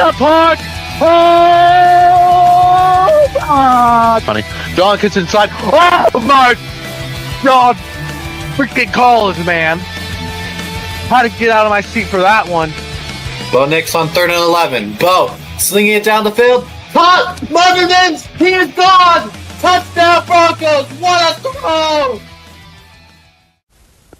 the puck! Oh! Funny. John gets inside. Oh my God! Freaking calls, man. How to get out of my seat for that one. Bo Nix on 3rd and 11. Bo slinging it down the field. Caught! Motherman's! He is gone! Touchdown Broncos! What a throw!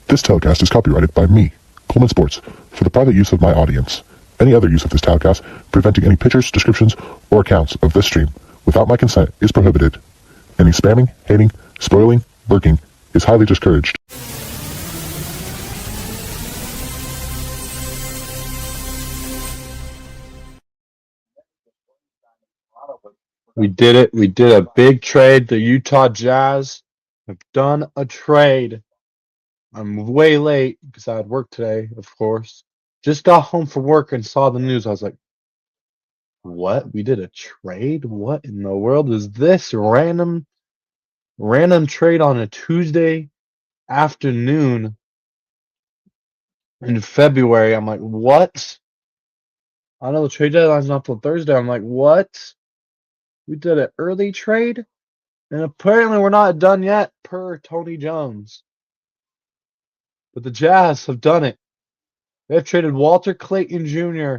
This telecast is copyrighted by me, Coleman Sports, for the private use of my audience. Any other use of this telecast, preventing any pictures, descriptions, or accounts of this stream without my consent is prohibited. Any spamming, hating, spoiling, lurking is highly discouraged. We did it. We did a big trade. The Utah Jazz have done a trade. I'm way late because I had work today, of course. Just got home from work and saw the news. I was like, what? We did a trade? What in the world is this? Random trade on a Tuesday afternoon in February. I'm like, what? I know the trade deadline's not till Thursday. I'm like, what? We did an early trade? And apparently we're not done yet, per Tony Jones. But the Jazz have done it. They've traded Walter Clayton Jr.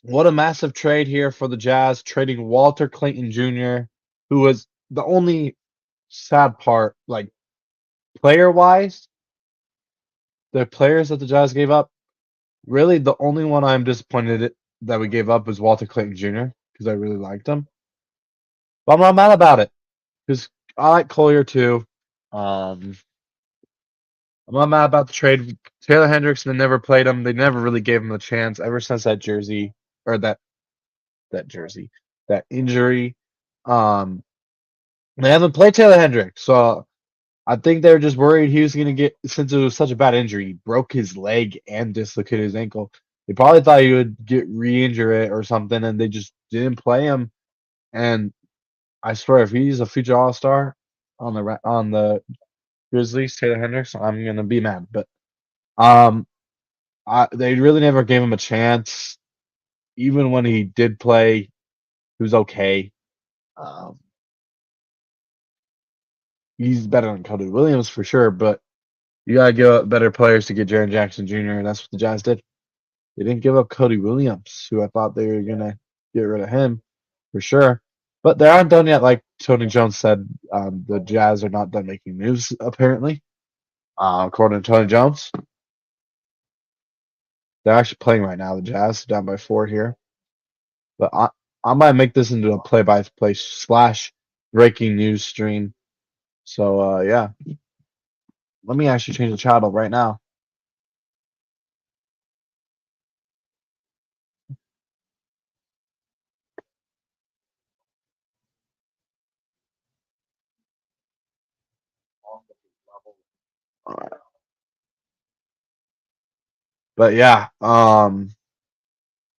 What a massive trade here for the Jazz, trading Walter Clayton Jr., who was the only sad part, like, player-wise, the players that the Jazz gave up, really the only one I'm disappointed that we gave up was Walter Clayton Jr., because I really liked him. But I'm not mad about it, because I like Collier too. I'm not mad about the trade. Taylor Hendrickson never played him. They never really gave him a chance ever since that jersey, or that injury. They haven't played Taylor Hendricks, so I think they were just worried he was going to get, since it was such a bad injury, he broke his leg and dislocated his ankle. They probably thought he would re-injure it or something, and they just didn't play him. And I swear, if he's a future All-Star on the Grizzlies, Taylor Hendricks, I'm gonna be mad. But they really never gave him a chance. Even when he did play, he was okay. He's better than Cody Williams for sure, but you gotta give up better players to get Jaren Jackson Jr., and that's what the Jazz did. They didn't give up Cody Williams, who I thought they were gonna get rid of him for sure. But they aren't done yet, like Tony Jones said. The Jazz are not done making moves, apparently. According to Tony Jones. They're actually playing right now, the Jazz, down by 4 here. But I might make this into a play-by-play / breaking news stream. So, yeah. Let me actually change the channel right now. All right. But yeah,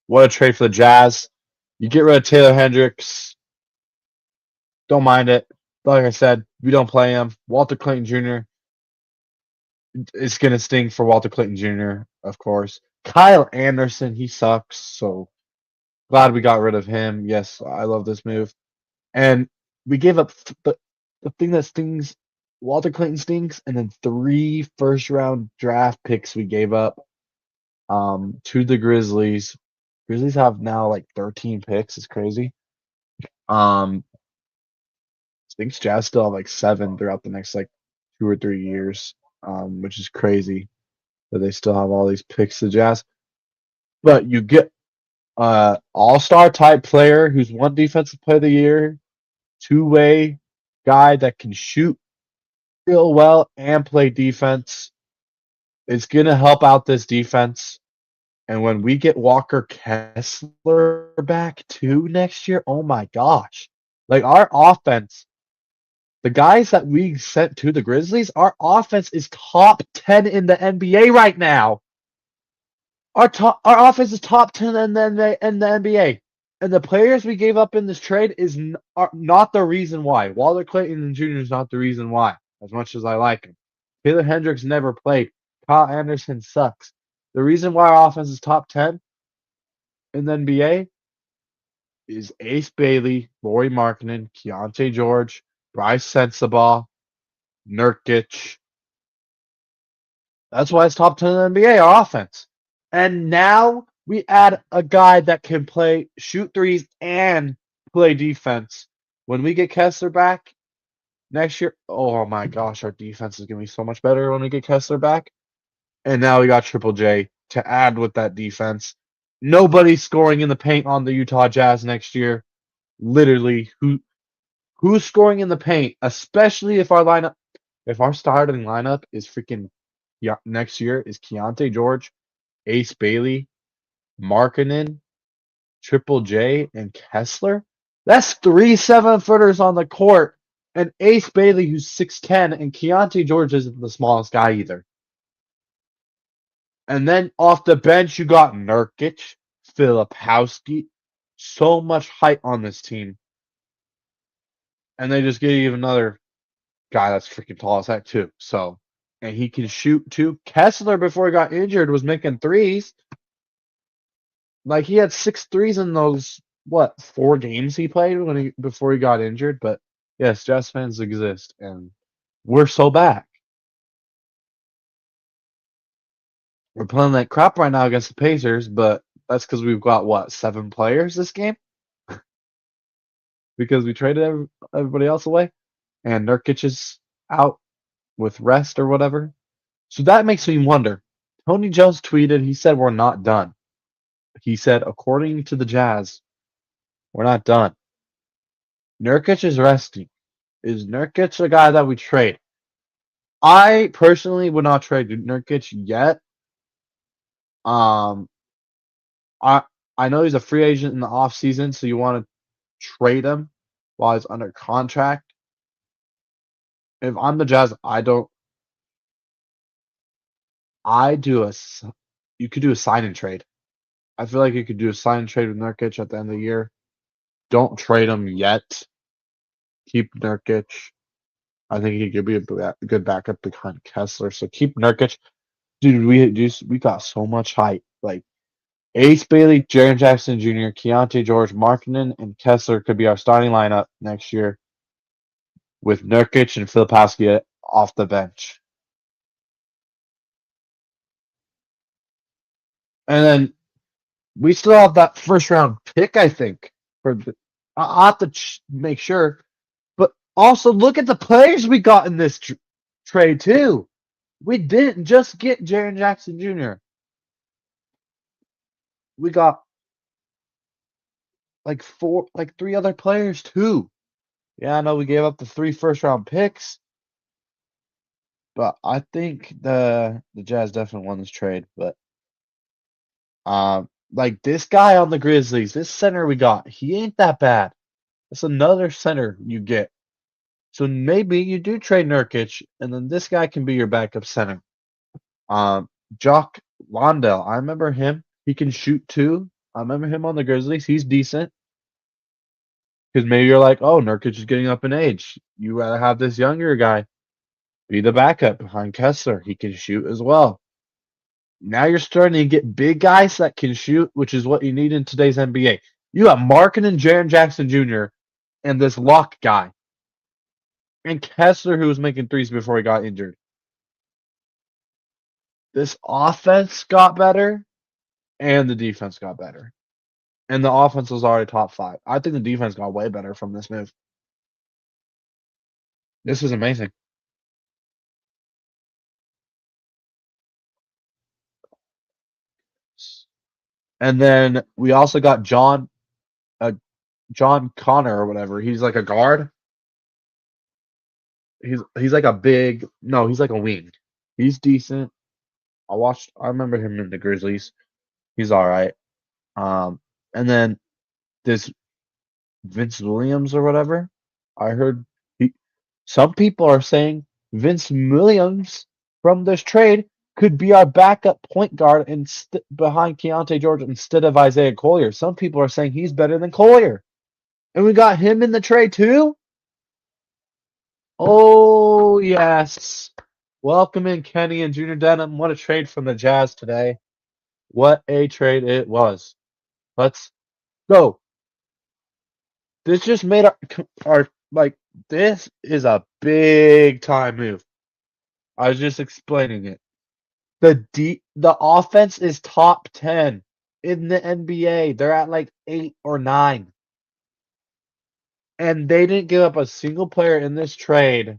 what a trade for the Jazz. You get rid of Taylor Hendricks. Don't mind it. Like I said, we don't play him. Walter Clayton Jr. It's going to sting for Walter Clayton Jr., of course. Kyle Anderson, he sucks, so glad we got rid of him. Yes, I love this move. And we gave up the thing that stings, Walter Clayton stings, and then 3 first-round draft picks we gave up to the Grizzlies. Grizzlies have now like 13 picks. It's crazy. I think Jazz still have like 7 throughout the next like 2 or 3 years, which is crazy that they still have all these picks to Jazz. But you get all-star type player who's won defensive player of the year, 2-way guy that can shoot real well and play defense. It's going to help out this defense. And when we get Walker Kessler back too next year, oh my gosh. Like our offense, the guys that we sent to the Grizzlies, our offense is top 10 in the NBA right now. Our offense is top 10 in the NBA. And the players we gave up in this trade are not the reason why. Walter Clayton Jr. is not the reason why, as much as I like him. Taylor Hendricks never played. Kyle Anderson sucks. The reason why our offense is top 10 in the NBA is Ace Bailey, Lauri Markkanen, Keontae George, Bryce Sensabaugh, Nurkic. That's why it's top 10 in the NBA, our offense. And now we add a guy that can shoot threes and play defense. When we get Kessler back next year, oh my gosh, our defense is going to be so much better when we get Kessler back. And now we got Triple J to add with that defense. Nobody's scoring in the paint on the Utah Jazz next year. Literally, who's scoring in the paint? Especially if our starting lineup is freaking next year is Keontae George, Ace Bailey, Markkanen, Triple J, and Kessler. That's 3 7-footers on the court, and Ace Bailey who's 6'10", and Keontae George isn't the smallest guy either. And then off the bench, you got Nurkic, Filipowski. So much height on this team. And they just gave you another guy that's freaking tall as heck, too. So, and he can shoot, too. Kessler, before he got injured, was making threes. Like, he had 6 threes in those, 4 games he played before he got injured. But, yes, Jazz fans exist. And we're so back. We're playing like crap right now against the Pacers, but that's because we've got 7 players this game? Because we traded everybody else away, and Nurkic is out with rest or whatever. So that makes me wonder. Tony Jones tweeted, he said we're not done. He said, according to the Jazz, we're not done. Nurkic is resting. Is Nurkic a guy that we trade? I personally would not trade Nurkic yet. I know he's a free agent in the offseason, so you want to trade him while he's under contract. If I'm the Jazz, you could do a sign and trade. I feel like you could do a sign and trade with Nurkic at the end of the year. Don't trade him yet. Keep Nurkic. I think he could be a good backup behind Kessler. So keep Nurkic. Dude, we got so much height. Like Ace Bailey, Jaren Jackson Jr., Keontae George, Markkanen, and Kessler could be our starting lineup next year with Nurkic and Filipowski off the bench. And then we still have that first round pick, I think. I'll have to make sure. But also look at the players we got in this trade, too. We didn't just get Jaren Jackson Jr. We got like 3 other players, too. Yeah, I know we gave up the 3 first-round picks. But I think the Jazz definitely won this trade. But like this guy on the Grizzlies, this center we got, he ain't that bad. That's another center you get. So maybe you do trade Nurkic, and then this guy can be your backup center. Jock Londell, I remember him. He can shoot too. I remember him on the Grizzlies. He's decent. Because maybe you're like, oh, Nurkic is getting up in age. You rather have this younger guy be the backup behind Kessler. He can shoot as well. Now you're starting to get big guys that can shoot, which is what you need in today's NBA. You have Markkanen and Jaren Jackson Jr. and this lock guy. And Kessler, who was making threes before he got injured. This offense got better, and the defense got better. And the offense was already top 5. I think the defense got way better from this move. This is amazing. And then we also got John Connor or whatever. He's like a guard. He's like he's like a wing. He's decent. I remember him in the Grizzlies. He's all right. And then this Vince Williams or whatever. I heard some people are saying Vince Williams from this trade could be our backup point guard behind Keontae George instead of Isaiah Collier. Some people are saying he's better than Collier. And we got him in the trade too? Oh, yes. Welcome in Kenny and Junior Denham. What a trade from the Jazz today. What a trade it was. Let's go. This just made our like this is a big time move. I was just explaining it. The offense is top 10 in the NBA. They're at like 8 or 9. And they didn't give up a single player in this trade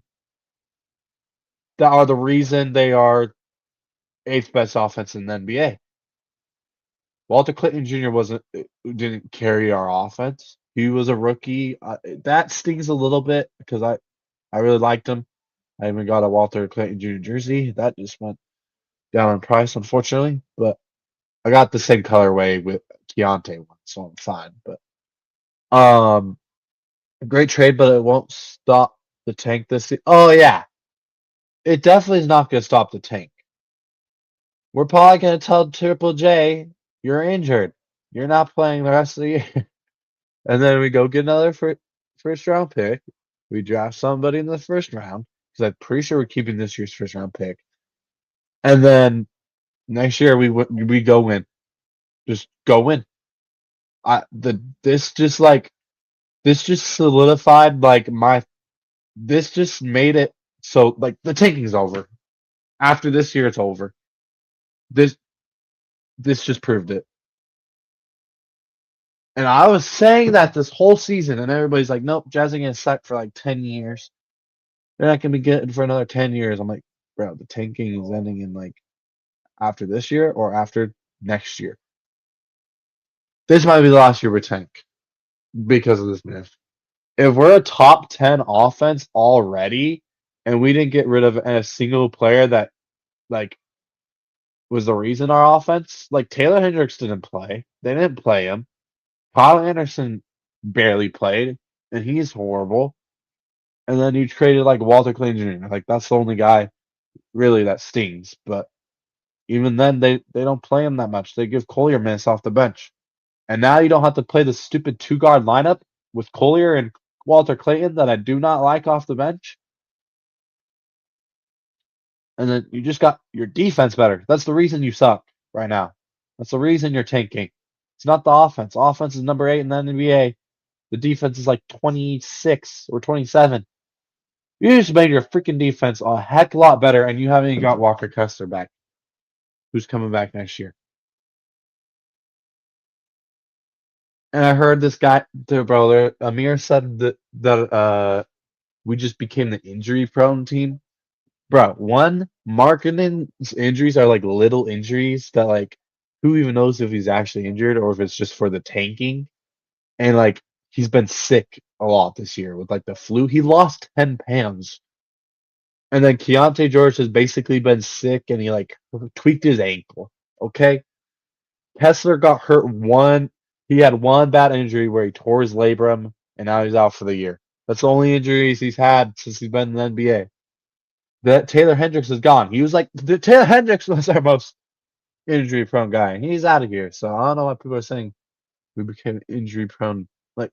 that are the reason they are 8th best offense in the NBA. Walter Clayton Jr. didn't carry our offense. He was a rookie. That stings a little bit because I really liked him. I even got a Walter Clayton Jr. jersey. That just went down in price, unfortunately. But I got the same colorway with Keontae one, so I'm fine. But a great trade, but it won't stop the tank this season. Oh yeah, it definitely is not going to stop the tank. We're probably going to tell Triple J, you're injured. You're not playing the rest of the year. And then we go get another first round pick. We draft somebody in the first round because I'm pretty sure we're keeping this year's first round pick. And then next year we go win. Just go win. This just solidified this just made it so like the tanking's over. After this year it's over. This this just proved it. And I was saying that this whole season, and everybody's like, nope, Jazz are gonna suck for like 10 years. They're not gonna be good for another 10 years. I'm like, bro, the tanking is ending in like after this year or after next year. This might be the last year we tank because of this move. If we're a top 10 offense already and we didn't get rid of a single player that like was the reason our offense, like Taylor Hendricks didn't play. They didn't play him. Kyle Anderson barely played, and he's horrible. And then you traded like Walter Clayton Jr. Like that's the only guy really that stings. But even then, they don't play him that much. They give Collier minutes off the bench, and now you don't have to play the stupid 2 guard lineup with Collier and Walter Clayton that I do not like off the bench. And then you just got your defense better. That's the reason you suck right now. That's the reason you're tanking. It's not the offense. Offense is number 8 in the NBA. The defense is like 26 or 27. You just made your freaking defense a heck of a lot better, and you haven't even got Walker Kessler back, who's coming back next year. And I heard this guy, their brother, Amir, said that we just became the injury-prone team. Bro, Markkanen's injuries are like little injuries that like who even knows if he's actually injured or if it's just for the tanking. And like he's been sick a lot this year with like the flu. He lost 10 pounds. And then Keontae George has basically been sick and he like tweaked his ankle. Okay. Kessler got hurt he had one bad injury where he tore his labrum and now he's out for the year. That's the only injuries he's had since he's been in the NBA. That Taylor Hendricks is gone. He was like Taylor Hendricks was our most injury prone guy, and he's out of here. So I don't know why people are saying we became injury prone. Like,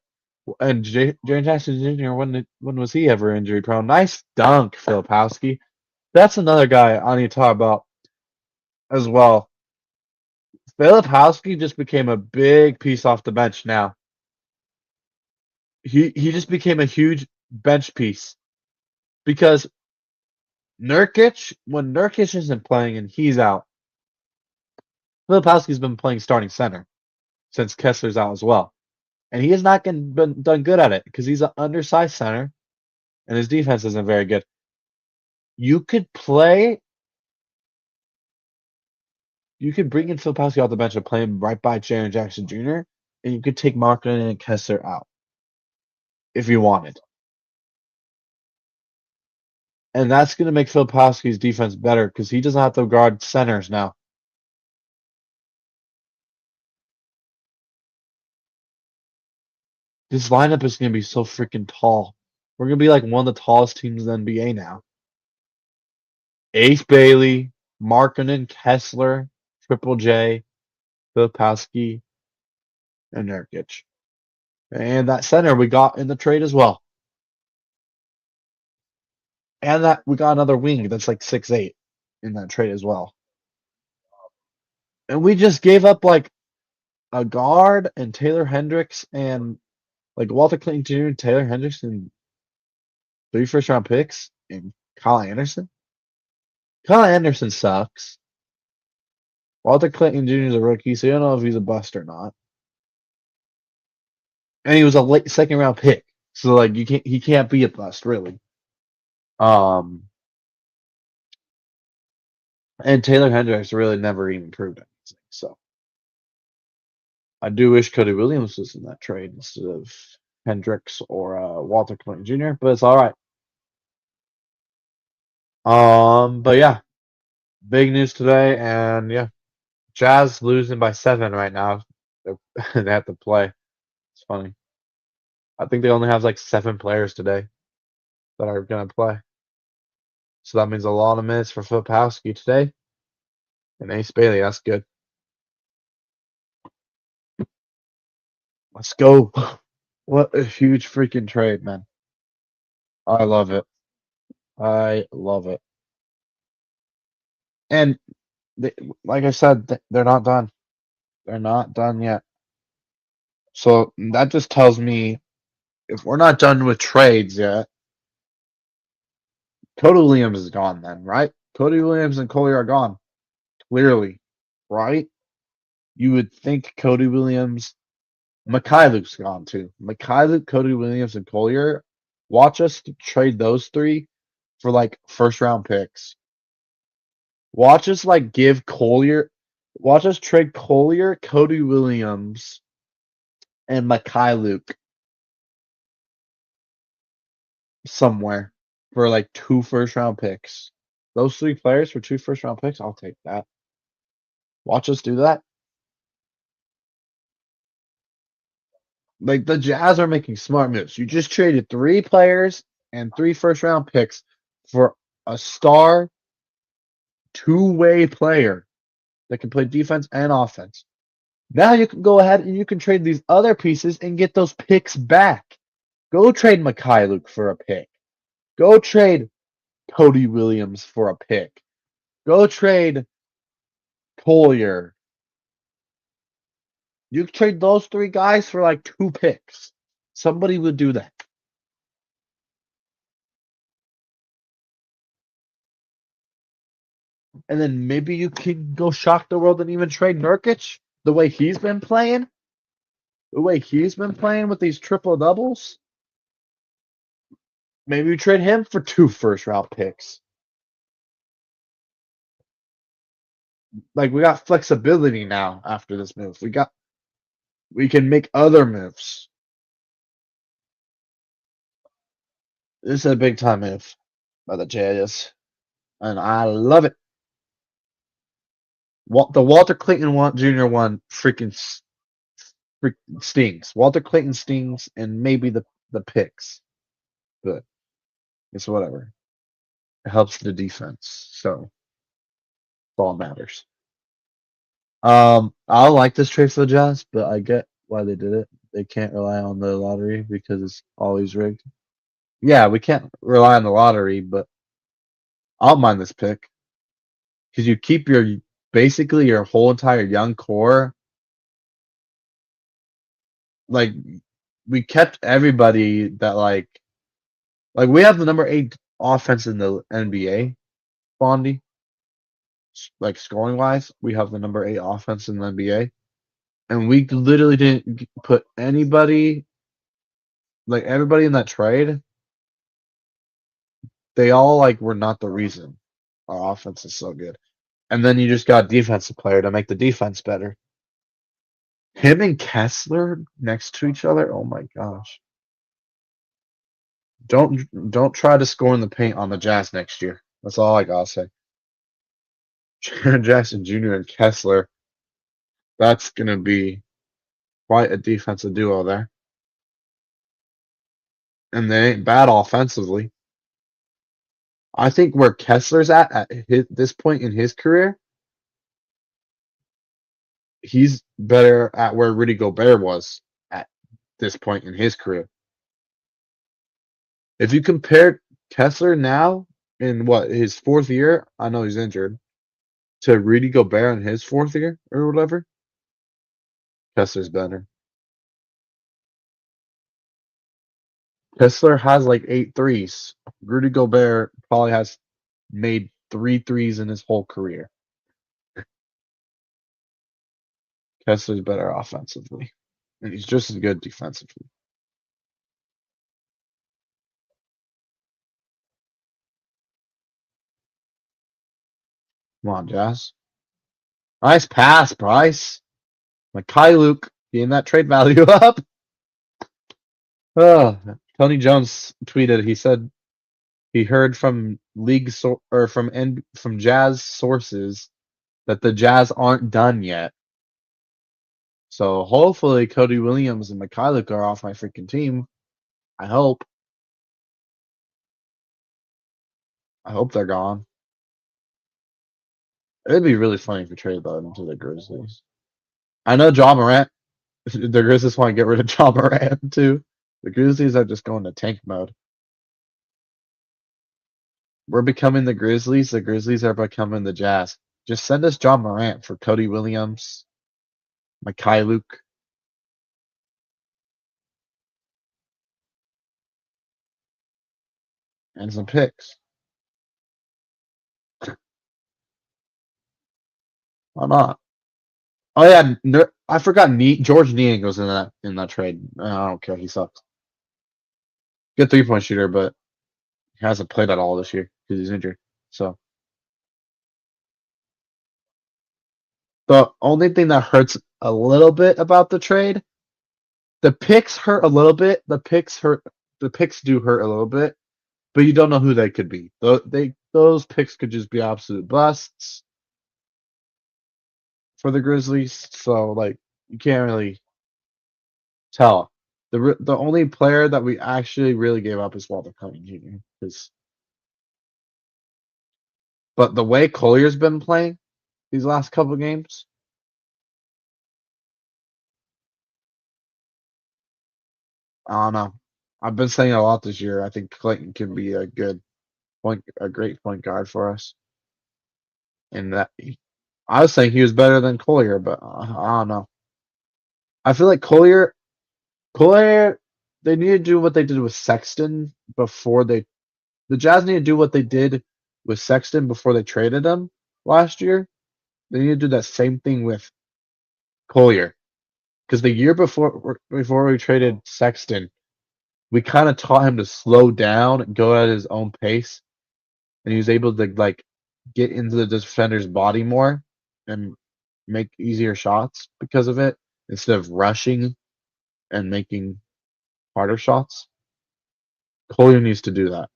and Jaren Jackson Jr. When was he ever injury prone? Nice dunk, Filipowski. That's another guy I need to talk about as well. Filipowski just became a big piece off the bench now. He just became a huge bench piece because Nurkic, when Nurkic isn't playing and he's out, Filipowski's been playing starting center since Kessler's out as well. And he has not been done good at it because he's an undersized center and his defense isn't very good. You could bring in Filipowski off the bench and play him right by Jaren Jackson Jr. and you could take Markkanen and Kessler out if you wanted. And that's going to make Filipowski's defense better because he doesn't have to guard centers now. This lineup is going to be so freaking tall. We're going to be like one of the tallest teams in the NBA now. Ace Bailey, Markkanen, Kessler, Triple J, Filipowski, and Nurkic. And that center we got in the trade as well. And that we got another wing that's like 6'8" in that trade as well. And we just gave up like a guard and Taylor Hendricks and like Walter Clayton Jr. and Taylor Hendricks and 3 first-round picks and Kyle Anderson. Kyle Anderson sucks. Walter Clayton Jr. is a rookie, so you don't know if he's a bust or not. And he was a late second-round pick, so like he can't be a bust really. And Taylor Hendricks really never even proved anything. So I do wish Cody Williams was in that trade instead of Hendricks or Walter Clayton Jr., but it's all right. But yeah, big news today, and yeah, Jazz losing by 7 right now. They have to play. It's funny. I think they only have like 7 players today that are gonna play. So that means a lot of minutes for Filipowski today. And Ace Bailey, that's good. Let's go. What a huge freaking trade, man. I love it. I love it. And they, like I said, they're not done. They're not done yet. So that just tells me if we're not done with trades yet, Cody Williams is gone then, right? Cody Williams and Collier are gone. Clearly, right? You would think Cody Williams, Luke's gone too. Luke, Cody Williams, and Collier. Watch us trade those 3 for like first round picks. Watch us like give Collier. Watch us trade Collier, Cody Williams, and Luke somewhere for like 2 first round picks. Those 3 players for 2 first round picks, I'll take that. Watch us do that. Like the Jazz are making smart moves. You just traded 3 players and 3 first round picks for a star 2-way player that can play defense and offense. Now you can go ahead and you can trade these other pieces and get those picks back. Go trade Luke for a pick. Go trade Cody Williams for a pick. Go trade Collier. You trade those 3 guys for like 2 picks. Somebody would do that. And then maybe you can go shock the world and even trade Nurkic the way he's been playing. The way he's been playing with these triple doubles. Maybe you trade him for 2 first round picks. Like we got flexibility now after this move. We can make other moves. This is a big time move by the Jazz. And I love it. The Walter Clayton Jr. one freaking stings. Walter Clayton stings, and maybe the picks, but it's whatever. It helps the defense, so it's all that matters. I like this trade for the Jazz, but I get why they did it. They can't rely on the lottery because it's always rigged. Yeah, we can't rely on the lottery, but I'll mind this pick because you keep basically your whole entire young core. Like we kept everybody that like we have the number 8 offense in the NBA, Bondi. Like scoring wise, we have the number 8 offense in the NBA, and we literally didn't put anybody, like everybody in that trade. They all like were not the reason our offense is so good. And then you just got a defensive player to make the defense better. Him and Kessler next to each other. Oh my gosh. Don't try to score in the paint on the Jazz next year. That's all I gotta say. Jaren Jackson Jr. and Kessler. That's gonna be quite a defensive duo there. And they ain't bad offensively. I think where Kessler's at this point in his career, he's better at where Rudy Gobert was at this point in his career. If you compare Kessler now in his 4th year, I know he's injured, to Rudy Gobert in his 4th year or whatever, Kessler's better. Kessler has like 8 threes. Rudy Gobert probably has made 3 threes in his whole career. Kessler's better offensively, and he's just as good defensively. Come on, Jazz. Nice pass, Bryce. Luke getting that trade value up. Oh, Tony Jones tweeted. He said he heard from from Jazz sources that the Jazz aren't done yet. So hopefully Cody Williams and Luke are off my freaking team. I hope. I hope they're gone. It'd be really funny if we traded them to the Grizzlies. I know Ja Morant. The Grizzlies want to get rid of Ja Morant too. The Grizzlies are just going to tank mode. We're becoming the Grizzlies. The Grizzlies are becoming the Jazz. Just send us Ja Morant for Cody Williams, Luke, and some picks. Why not? Oh yeah, I forgot. George Niang was in that trade. I don't care. He sucks. Good 3-point shooter, but he hasn't played at all this year because he's injured. So the only thing that hurts a little bit about the trade, the picks hurt a little bit. The picks hurt. The picks do hurt a little bit, but you don't know who they could be. Those picks could just be absolute busts for the Grizzlies. So like you can't really tell. The only player that we actually really gave up is Walter Payton Jr. But the way Collier's been playing these last couple games, I don't know. I've been saying a lot this year. I think Clayton can be a great point guard for us. And that I was saying he was better than Collier, but I don't know. I feel like Collier, they need to do what they did with Sexton before the Jazz need to do what they did with Sexton before they traded him last year. They need to do that same thing with Collier. Because the year before we traded Sexton, we kind of taught him to slow down and go at his own pace, and he was able to like get into the defender's body more and make easier shots because of it instead of rushing and making harder shots. Collier needs to do that.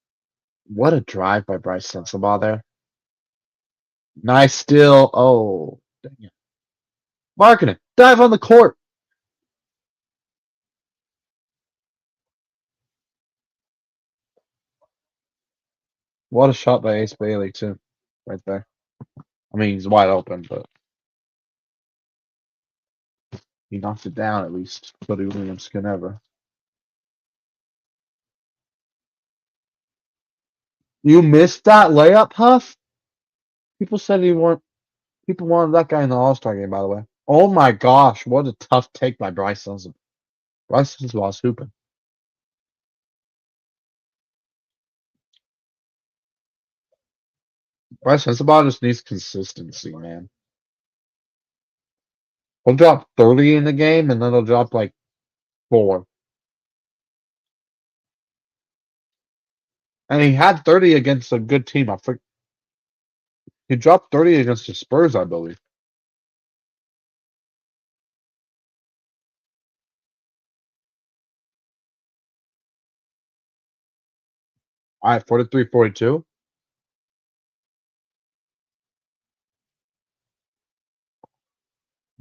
What a drive by Bryce Sensabaugh there. Nice steal. Oh, dang it. Marketing. Dive on the court. What a shot by Ace Bailey, too. Right there. I mean, he's wide open, but he knocked it down at least. Cody Williams can never. You missed that layup, Huff? People said people wanted that guy in the All-Star game, by the way. Oh my gosh, what a tough take by Bryce Sensabaugh. Bryce Sensabaugh's hooping. Bryce Sensabaugh just needs consistency, man. He'll drop 30 in the game, and then he'll drop like 4. And he had 30 against a good team. He dropped 30 against the Spurs, I believe. All right, 43-42.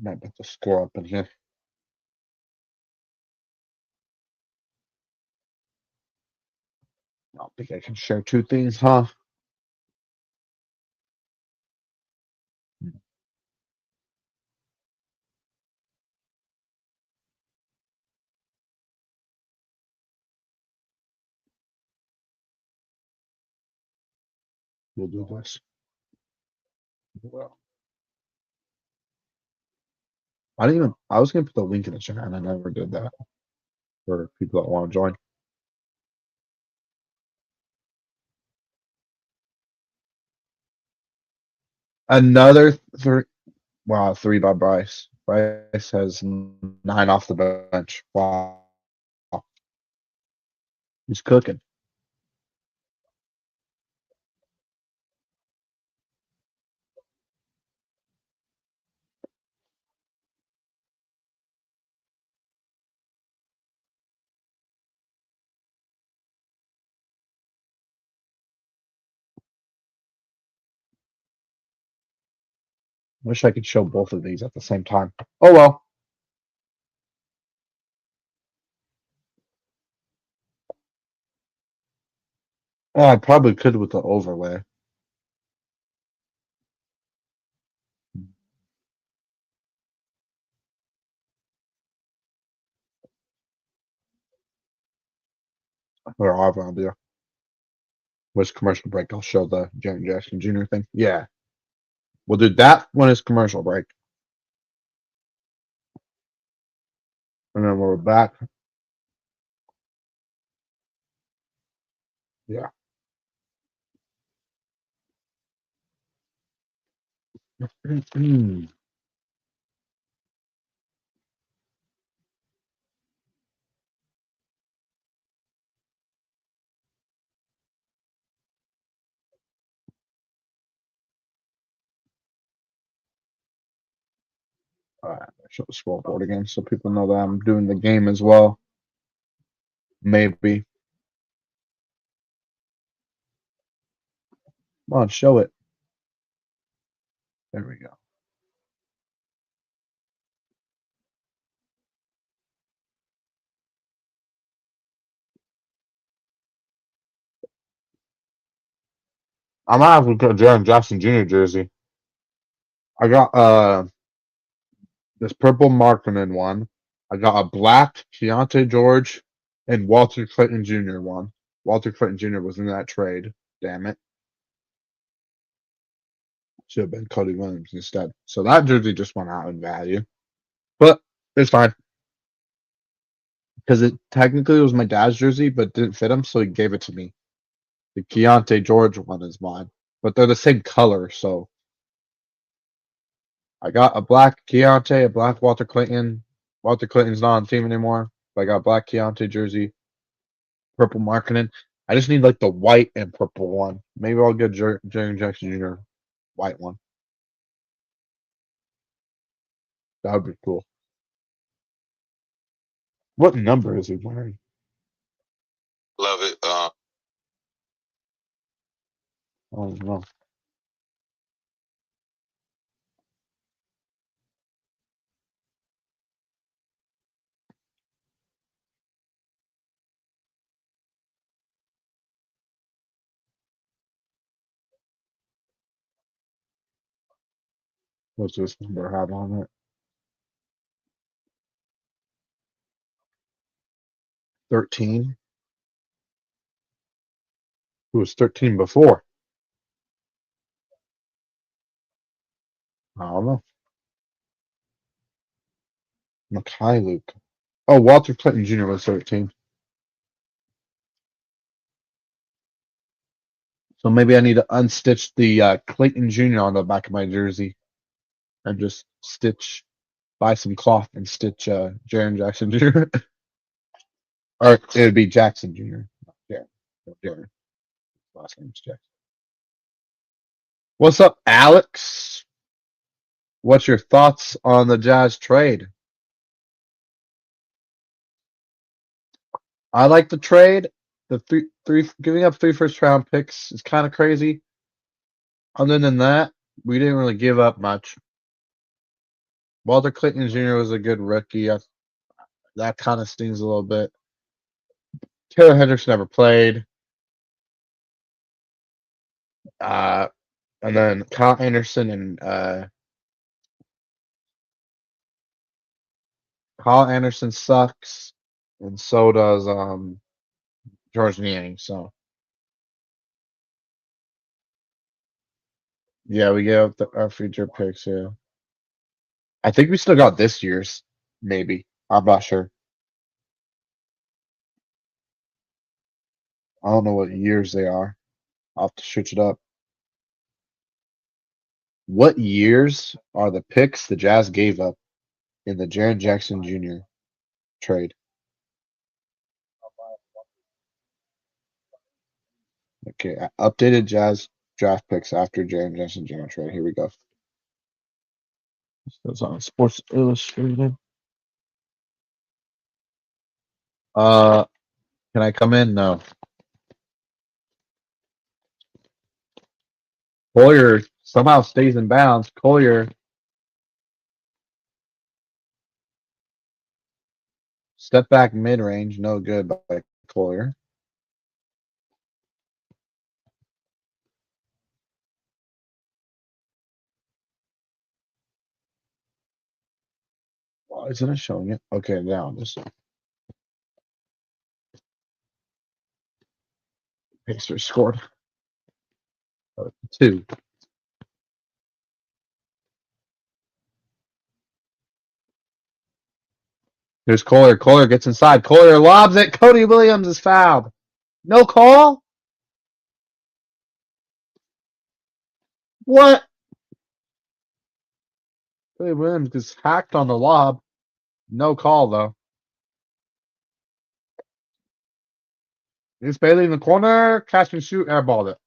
Might have to score up in here. I don't think I can share 2 things, huh? We'll do this. Well. I was gonna put the link in the chat and I never did that for people that want to join. Another three. Wow, three by Bryce. Bryce has 9 off the bench. Wow. He's cooking. Wish I could show both of these at the same time. Oh well. Oh, I probably could with the overlay. Or I'll have an idea. Which commercial break? I'll show the Jaren Jackson Jr. thing. Yeah. We'll do that when it's commercial break. And then we're back. Yeah. All right. Show the scoreboard again so people know that I'm doing the game as well. Maybe. Come on, show it. There we go. I might have to get a Jaren Jackson Jr. jersey. I got this purple marketing one. I got a black Keontae George and Walter Clayton Jr. one. Walter Clayton Jr. was in that trade. Damn it. Should have been Cody Williams instead. So that jersey just went out in value. But it's fine. Because it technically was my dad's jersey, but didn't fit him, so he gave it to me. The Keontae George one is mine. But they're the same color, so I got a black Keontae, a black Walter Clayton. Walter Clayton's not on the team anymore. But I got a black Keontae jersey, purple marketing. I just need like the white and purple one. Maybe I'll get Jaren Jackson Jr. white one. That would be cool. What number is he wearing? Love it. I don't know. What's this number have on it? 13. Who was 13 before? I don't know. Makai Luke. Oh, Walter Clinton Jr. was 13. So maybe I need to unstitch the Clayton Jr. on the back of my jersey and just buy some cloth and stitch Jaren Jackson Jr. Or it would be Jackson Jr. Not Jaren. No, Jaren. Last name's Jackson. What's up, Alex? What's your thoughts on the Jazz trade? I like the trade. The three giving up 3 first-round picks is kind of crazy. Other than that, we didn't really give up much. Walter Clayton Jr. was a good rookie. That kind of stings a little bit. Taylor Hendricks never played. And then Kyle Anderson and Kyle Anderson sucks, and so does George Niang. So yeah, we gave up our future picks. Yeah, I think we still got this year's, maybe. I'm not sure. I don't know what years they are. I'll have to switch it up. What years are the picks the Jazz gave up in the Jaren Jackson Jr. trade? Okay, updated Jazz draft picks after Jaren Jackson Jr. trade. Here we go. That's on Sports Illustrated. Can I come in? No. Collier somehow stays in bounds. Collier step back mid range, no good by Collier. Why isn't it showing it? Okay, now this Pacers scored 2. Here's Collier. Collier gets inside. Collier lobs it. Cody Williams is fouled. No call? What? Cody Williams gets hacked on the lob. No call, though. Here's Bailey in the corner. Catch and shoot. Airballed it.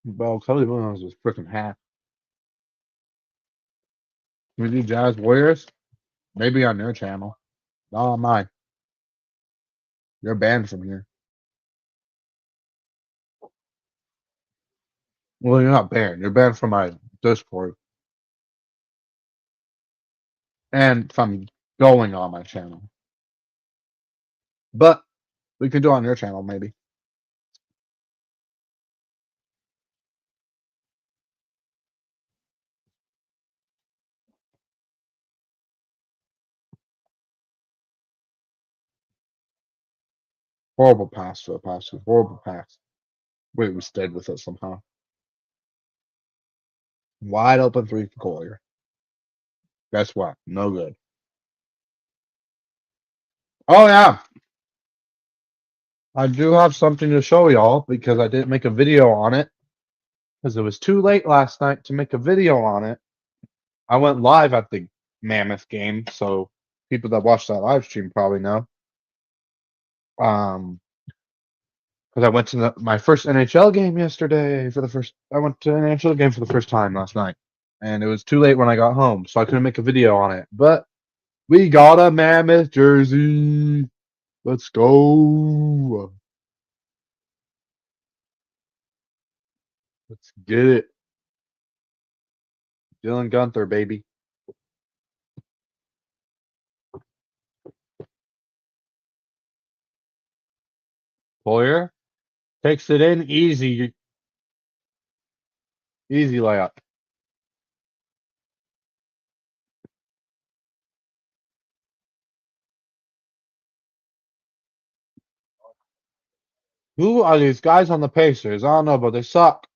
Well, Cody Williams was freaking hacked. We do Jazz Warriors? Maybe on their channel. Not on mine. You're banned from here. Well, you're not banned. You're banned from my Discord. And from going on my channel. But we can do it on your channel, maybe. Horrible pass for the pass. Horrible pass. Wait, we stayed with it somehow. Wide open 3 for Collier. Guess what? No good. Oh, yeah. I do have something to show y'all because I didn't make a video on it because it was too late last night to make a video on it. I went live at the Mammoth game, so people that watched that live stream probably know. Because I went to my first NHL game yesterday I went to an NHL game for the first time last night, and it was too late when I got home, so I couldn't make a video on it. But we got a Mammoth jersey. Let's go. Let's get it. Dylan Gunther, baby. Boyer takes it in easy. Easy layup. Who are these guys on the Pacers? I don't know, but they suck.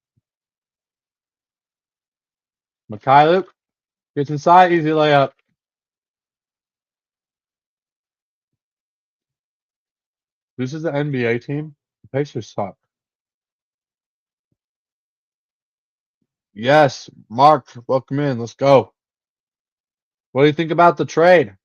Mikhailuk gets inside, easy layup. This is the NBA team. The Pacers suck. Yes, Mark, welcome in. Let's go. What do you think about the trade?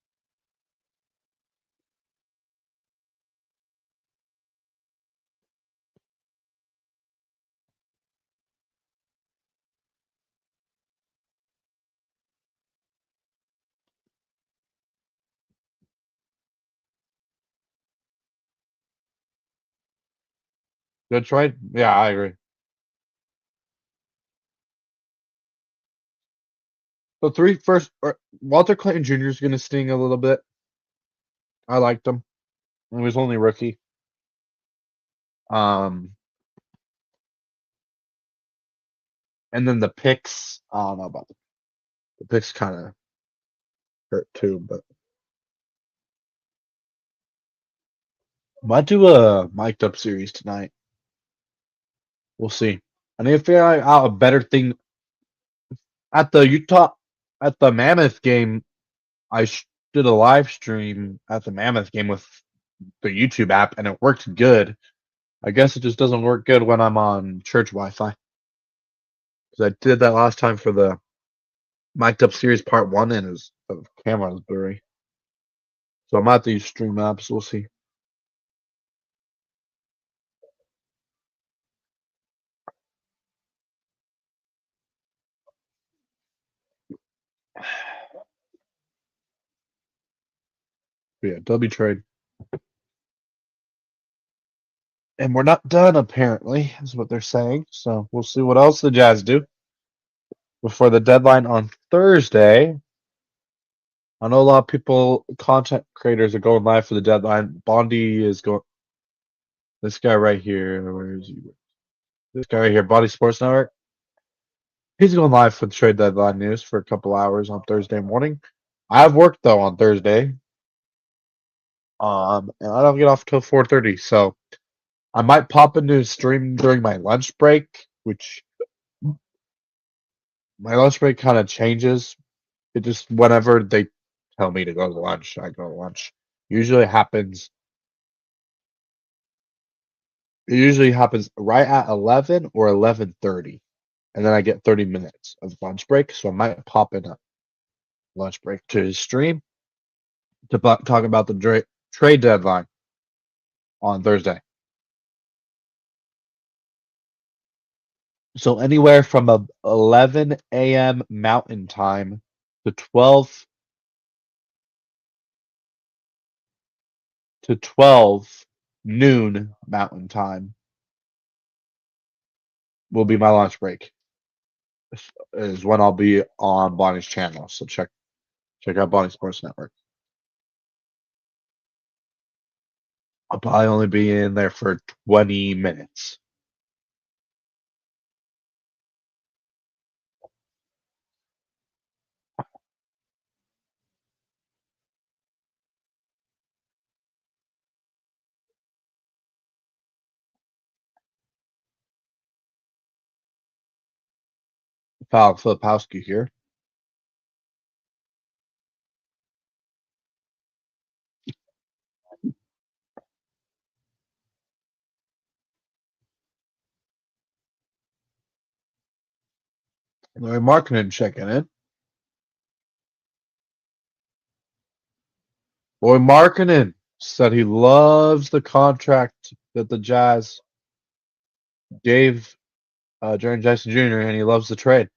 Good trade? Yeah, I agree. The Walter Clayton Jr. is going to sting a little bit. I liked him. He was only rookie. And then the picks, I don't know about the picks kind of hurt too, but might do a mic'd up series tonight. We'll see. I need to figure out a better thing at the Mammoth game. I did a live stream at the Mammoth game with the YouTube app, and it worked good. I guess it just doesn't work good when I'm on church Wi-Fi. Because I did that last time for the mic'd up series part 1, and the camera was blurry. So I'm at these stream apps. We'll see. But yeah, W trade. And we're not done, apparently, is what they're saying. So we'll see what else the Jazz do before the deadline on Thursday. I know a lot of people, content creators, are going live for the deadline. Bondi is going. This guy right here. Where is he? This guy right here, Bondi Sports Network. He's going live for the trade deadline news for a couple hours on Thursday morning. I have work though on Thursday. And I don't get off till 4:30, so I might pop into a stream during my lunch break, which my lunch break kind of changes. It just whenever they tell me to go to lunch, I go to lunch. Usually happens. It usually happens right at 11 or 11:30, and then I get 30 minutes of lunch break. So I might pop in a lunch break to his stream to talk about the trade deadline on Thursday. So anywhere from 11 a.m. Mountain Time to 12 noon Mountain Time will be my lunch break. Is when I'll be on Bonnie's channel. So check out Bonnie Sports Network. I'll probably only be in there for 20 minutes. Pal Filipowski here. Larry Markkinen checking in. Boy, Markkinen said he loves the contract that the Jazz gave Jaren Jackson Jr. and he loves the trade.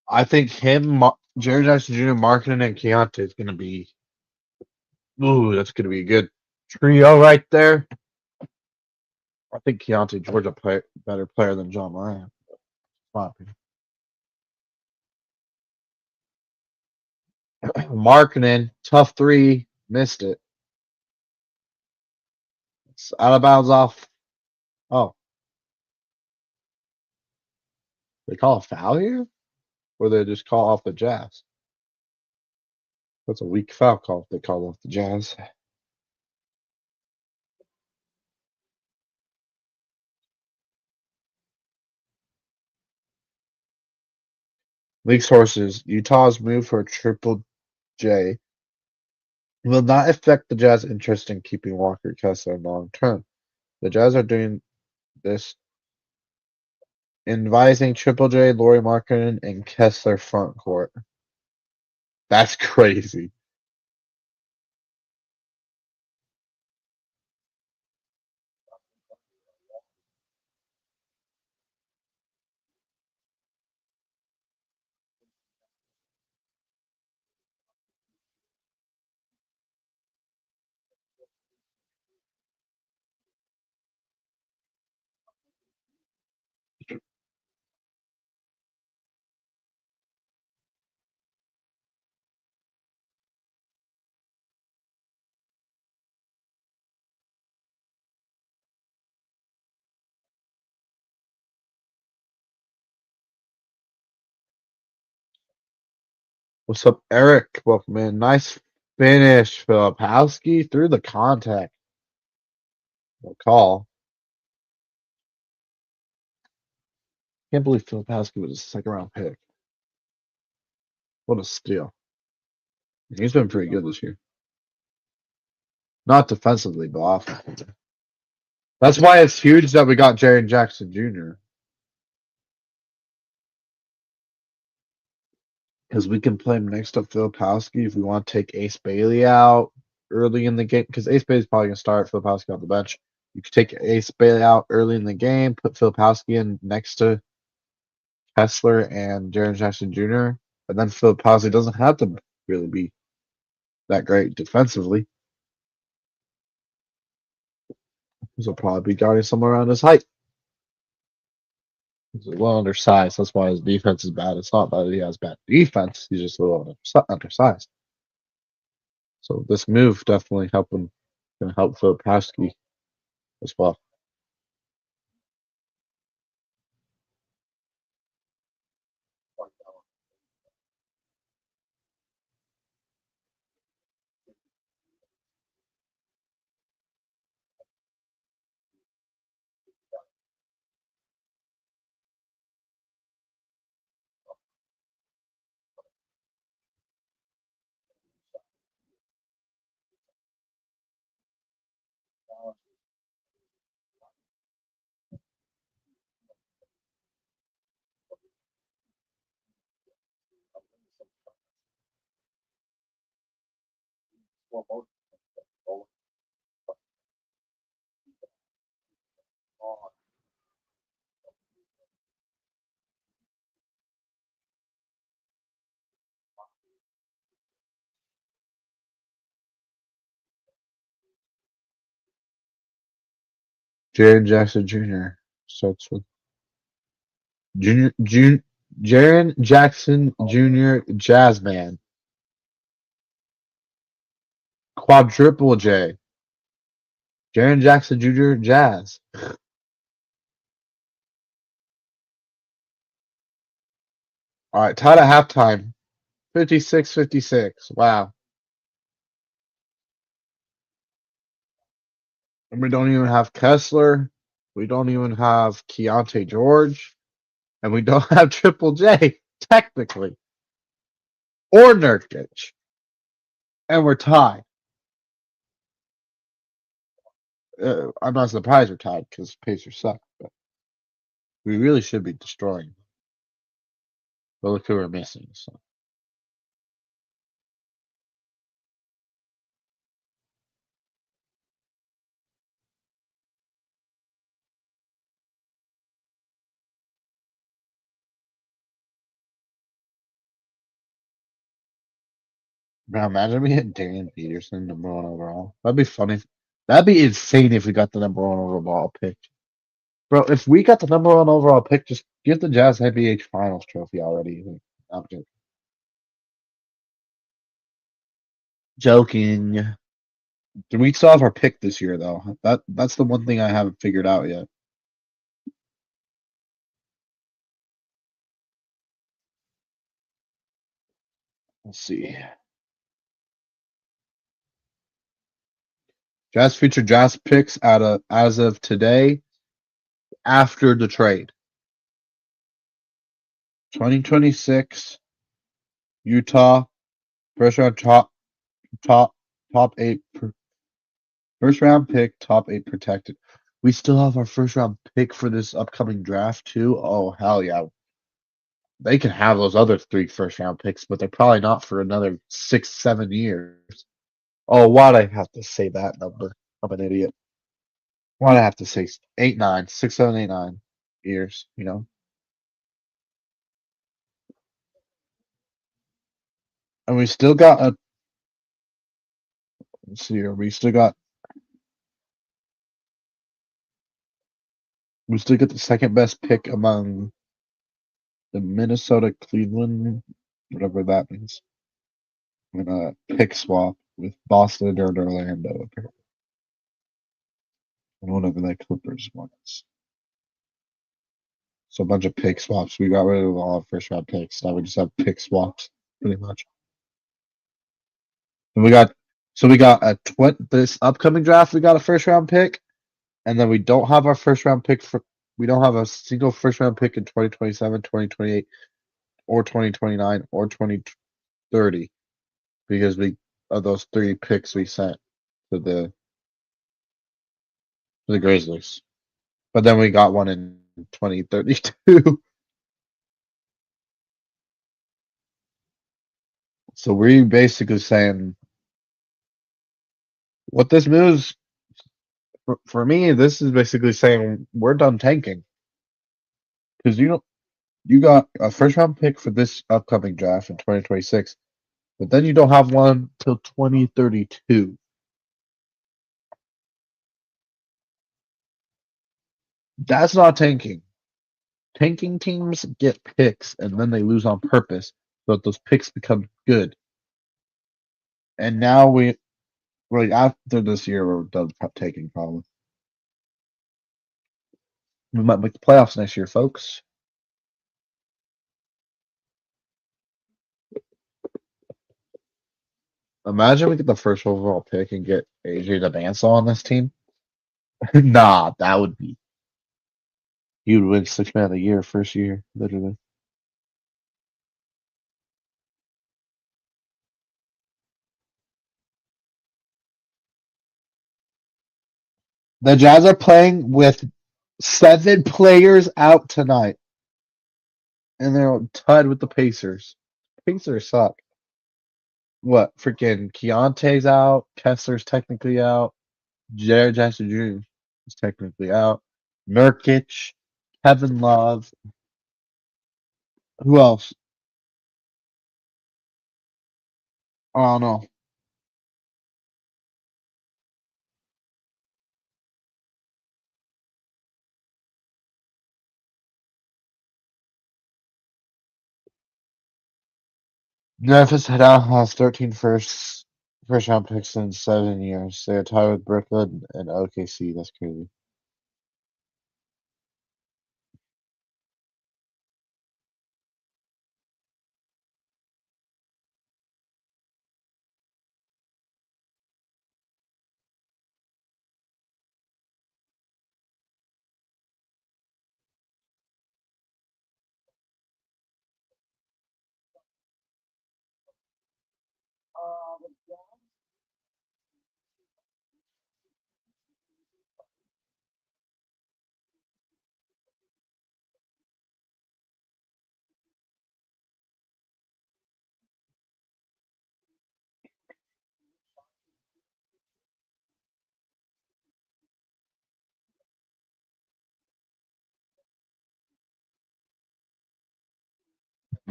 I think Jaren Jackson Jr., Markkinen, and Keontae is going to be. Ooh, that's going to be a good trio right there. I think Keontae Georgia better player than John Moran. My opinion. Markkinen, tough three, missed it. It's out of bounds off. Oh. They call a foul here? Or they just call off the Jazz? That's a weak foul call if they call off the Jazz. League sources, Utah's move for Triple J will not affect the Jazz interest in keeping Walker Kessler long term. The Jazz are doing this advising Triple J, Lauri Markkinen, and Kessler front court. That's crazy. What's up, Eric? Welcome in. Nice finish, Filipowski through the contact. No call. Can't believe Filipowski was a second round pick. What a steal. He's been pretty good this year. Not defensively, but offensively. That's why it's huge that we got Jaren Jackson Jr. Because we can play him next to Filipowski if we want to take Ace Bailey out early in the game. Because Ace Bailey's probably going to start Filipowski off the bench. You could take Ace Bailey out early in the game, put Filipowski in next to Kessler and Jaren Jackson Jr. And then Filipowski doesn't have to really be that great defensively. He'll probably be guarding somewhere around his height. He's a little undersized. That's why his defense is bad. It's not that he has bad defense. He's just a little undersized. So this move definitely going to help Filipowski as well. Jaren Jackson Jr. starts with Jaren Jackson Jr. Jazzman. Quadruple J. Jaren Jackson Jr. Jazz. All right, tied at halftime. 56-56. Wow. And we don't even have Kessler. We don't even have Keontae George. And we don't have Triple J, technically. Or Nurkic. And we're tied. I'm not surprised we're tied because Pacers suck. But we really should be destroying. But look who we're missing. So. Now imagine we hit Darian Peterson #1 overall. That'd be funny. That'd be insane if we got the #1 overall pick. Bro, if we got the #1 overall pick, just give the Jazz NBA Finals trophy already. I'm joking. We still have our pick this year, though. That's the one thing I haven't figured out yet. Let's see. Jazz future Jazz picks as of today, after the trade. 2026 Utah first round top 8 first round pick, top 8 protected. We still have our first round pick for this upcoming draft too. Oh hell yeah. They can have those other 3 first round picks, but they're probably not for another 6-7 years. Oh, why'd I have to say that number? I'm an idiot. Why'd I have to say 8, 9, 6, 7, 8, 9 years, you know? And we still got a let's see here, we still got the second best pick among the Minnesota, Cleveland, whatever that means. I'm gonna pick swap with Boston or Orlando, apparently. And whatever that Clippers one is. So a bunch of pick swaps. We got rid of all our first round picks. Now we just have pick swaps, pretty much. And we got this upcoming draft. We got a first round pick, and then we don't have our first round pick for We don't have a single first round pick in 2027, 2028, or 2029 or 2030 because we of those three picks we sent to the Grizzlies. But then we got one in 2032. So we're basically saying what this moves for me. This is basically saying we're done tanking because you got a first round pick for this upcoming draft in 2026, but then you don't have one till 2032. That's not tanking. Tanking teams get picks and then they lose on purpose so that those picks become good. And now like after this year, we're done tanking probably. We might make the playoffs next year, folks. Imagine we get the first overall pick and get AJ Demansel on this team. Nah, that would be. He would win six man of the year first year, literally. The Jazz are playing with 7 players out tonight, and they're tied with the Pacers. Pacers suck. What? Freaking Keontae's out. Kessler's technically out. Jared Jackson Jr. is technically out. Nurkic, Kevin Love. Who else? I don't know. Memphis now has 13 first round picks in 7 years. They are tied with Brooklyn and OKC. That's crazy.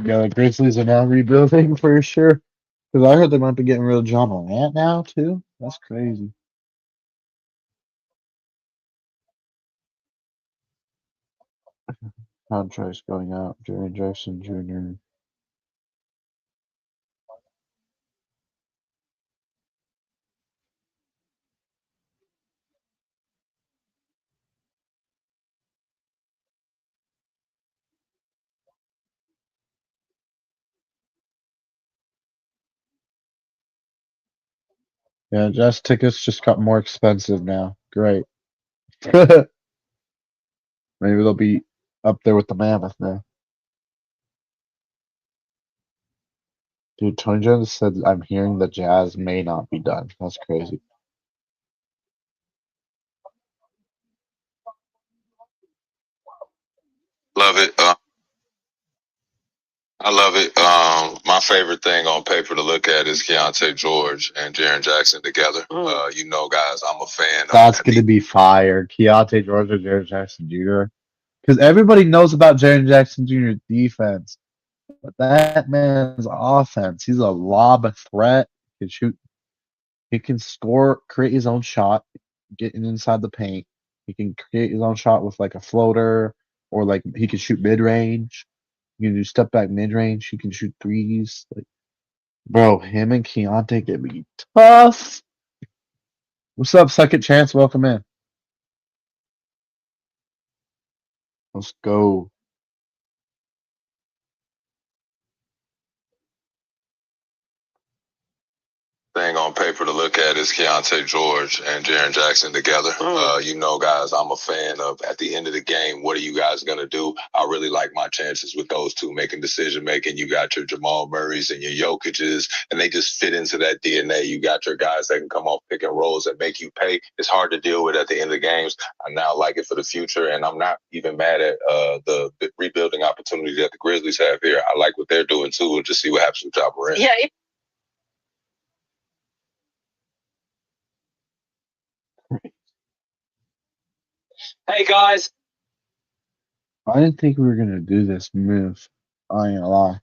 Yeah, the Grizzlies are now rebuilding for sure. Because I heard they might be getting rid of John Morant now too. That's crazy. Contracts going out. Jerry Jackson Jr. Yeah, Jazz tickets just got more expensive now. Great. Maybe they'll be up there with the Mammoth now. Dude, Tony Jones said I'm hearing the Jazz may not be done. That's crazy. Love it. I love it. My favorite thing on paper to look at is Keontae George and Jaren Jackson together. You know, guys, I'm a fan of That's that. gonna be fire. Keontae George or Jared Jackson Jr. Because everybody knows about Jared Jackson Jr.'s defense. But that man's offense, he's a lob threat. He can shoot. He can score, create his own shot, getting inside the paint. He can create his own shot with like a floater, or like he can shoot mid range. He can do step back mid range. He can shoot threes. Like, bro, him and Keontae can be tough. What's up, second chance? Welcome in. Let's go. thing on paper to look at is Keontae George and Jaren Jackson together. You know, guys, I'm a fan of, at the end of the game, what are you guys going to do? I really like my chances with those two making decision making. You got your Jamal Murrays and your Jokic's, and they just fit into that DNA. You got your guys that can come off pick and rolls and make you pay. It's hard to deal with at the end of the games. I now like it for the future, and I'm not even mad at the rebuilding opportunity that the Grizzlies have here. I like what they're doing too, and just see what happens with Ja Morant. Yeah. Hey guys, I didn't think we were gonna do this move. I ain't gonna lie.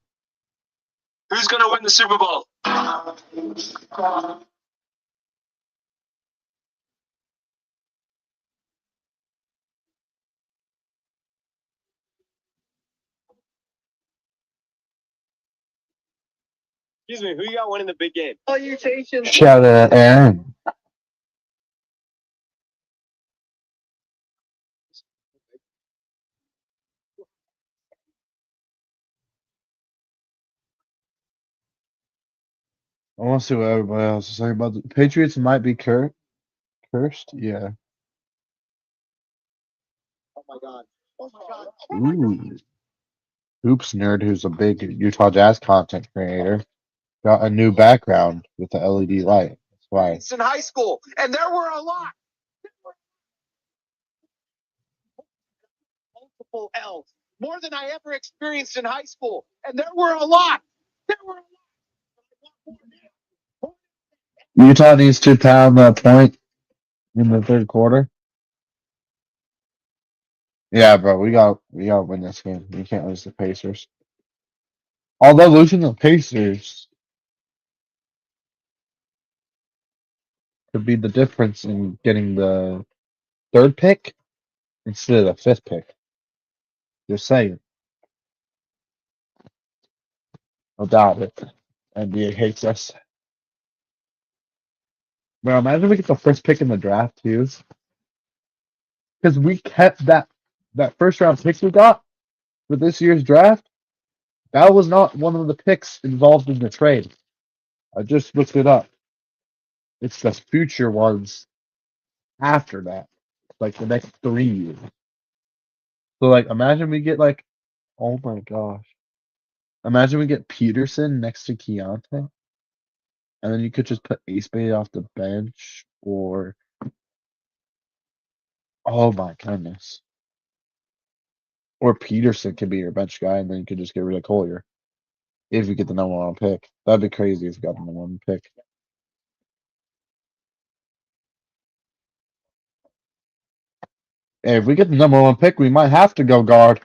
who's gonna win the Super Bowl? Excuse me, who you got winning the big game? Salutations. Shout out Aaron. I want to see what everybody else is saying about the Patriots. Might be cursed. Yeah. Oh my god. Oh my god. Ooh. Oops, nerd, who's a big Utah Jazz content creator, got a new background with the LED light. That's why. It's in high school, and there were a lot. Multiple L's, more than I ever experienced in high school, and there were a lot. There were a lot. Utah needs to pound that point in the third quarter. Yeah, bro, we got to win this game. We can't lose the Pacers. Although losing the Pacers could be the difference in getting the third pick instead of the fifth pick. Just saying. No doubt it. NBA hates us. Bro, imagine we get the first pick in the draft too. Because we kept that first round picks we got for this year's draft. That was not one of the picks involved in the trade. I just looked it up. It's the future ones after that. Like the next 3 years. So like imagine we get like, oh my gosh. Imagine we get Peterson next to Keontae. And then you could just put Ace Bay off the bench or oh my goodness. Or Peterson could be your bench guy and then you could just get rid of Collier. If you get the number one pick. That'd be crazy if you got the number one pick. Hey, if we get the number one pick, we might have to go guard.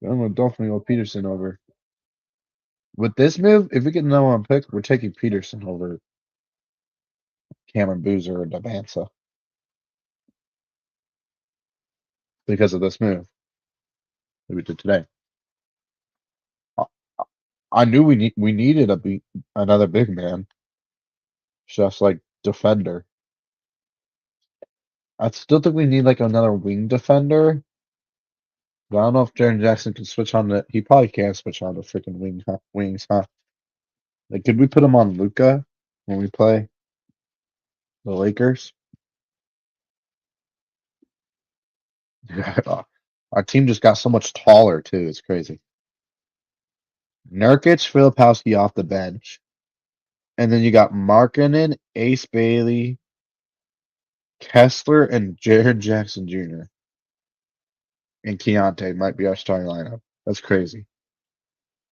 I'm gonna definitely go Peterson over. With this move, if we get the number one pick, we're taking Peterson over Cameron Boozer or Davansa. Because of this move that we did today. I knew we needed another big man. Just like defender. I still think we need like another wing defender. But I don't know if Jaren Jackson can switch on the. He probably can switch on the freaking wings, huh? Like, could we put him on Luka when we play the Lakers? Our team just got so much taller too. It's crazy. Nurkic, Filipowski off the bench, and then you got Markkanen, Ace Bailey, Kessler, and Jared Jackson Jr. And Keontae might be our starting lineup. That's crazy.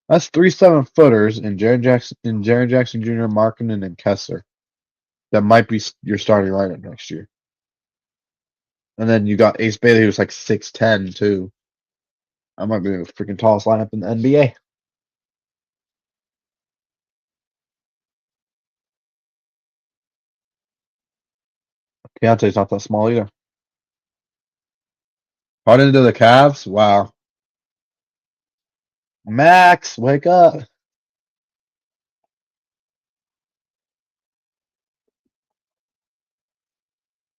That's 3 7-footers and Jared Jackson Jr., Markkanen, and Kessler. That might be your starting lineup next year. And then you got Ace Bailey, who's like 6'10" too. I might be the freaking tallest lineup in the NBA. Keontae's not that small either. Hard into the Cavs? Wow. Max, wake up.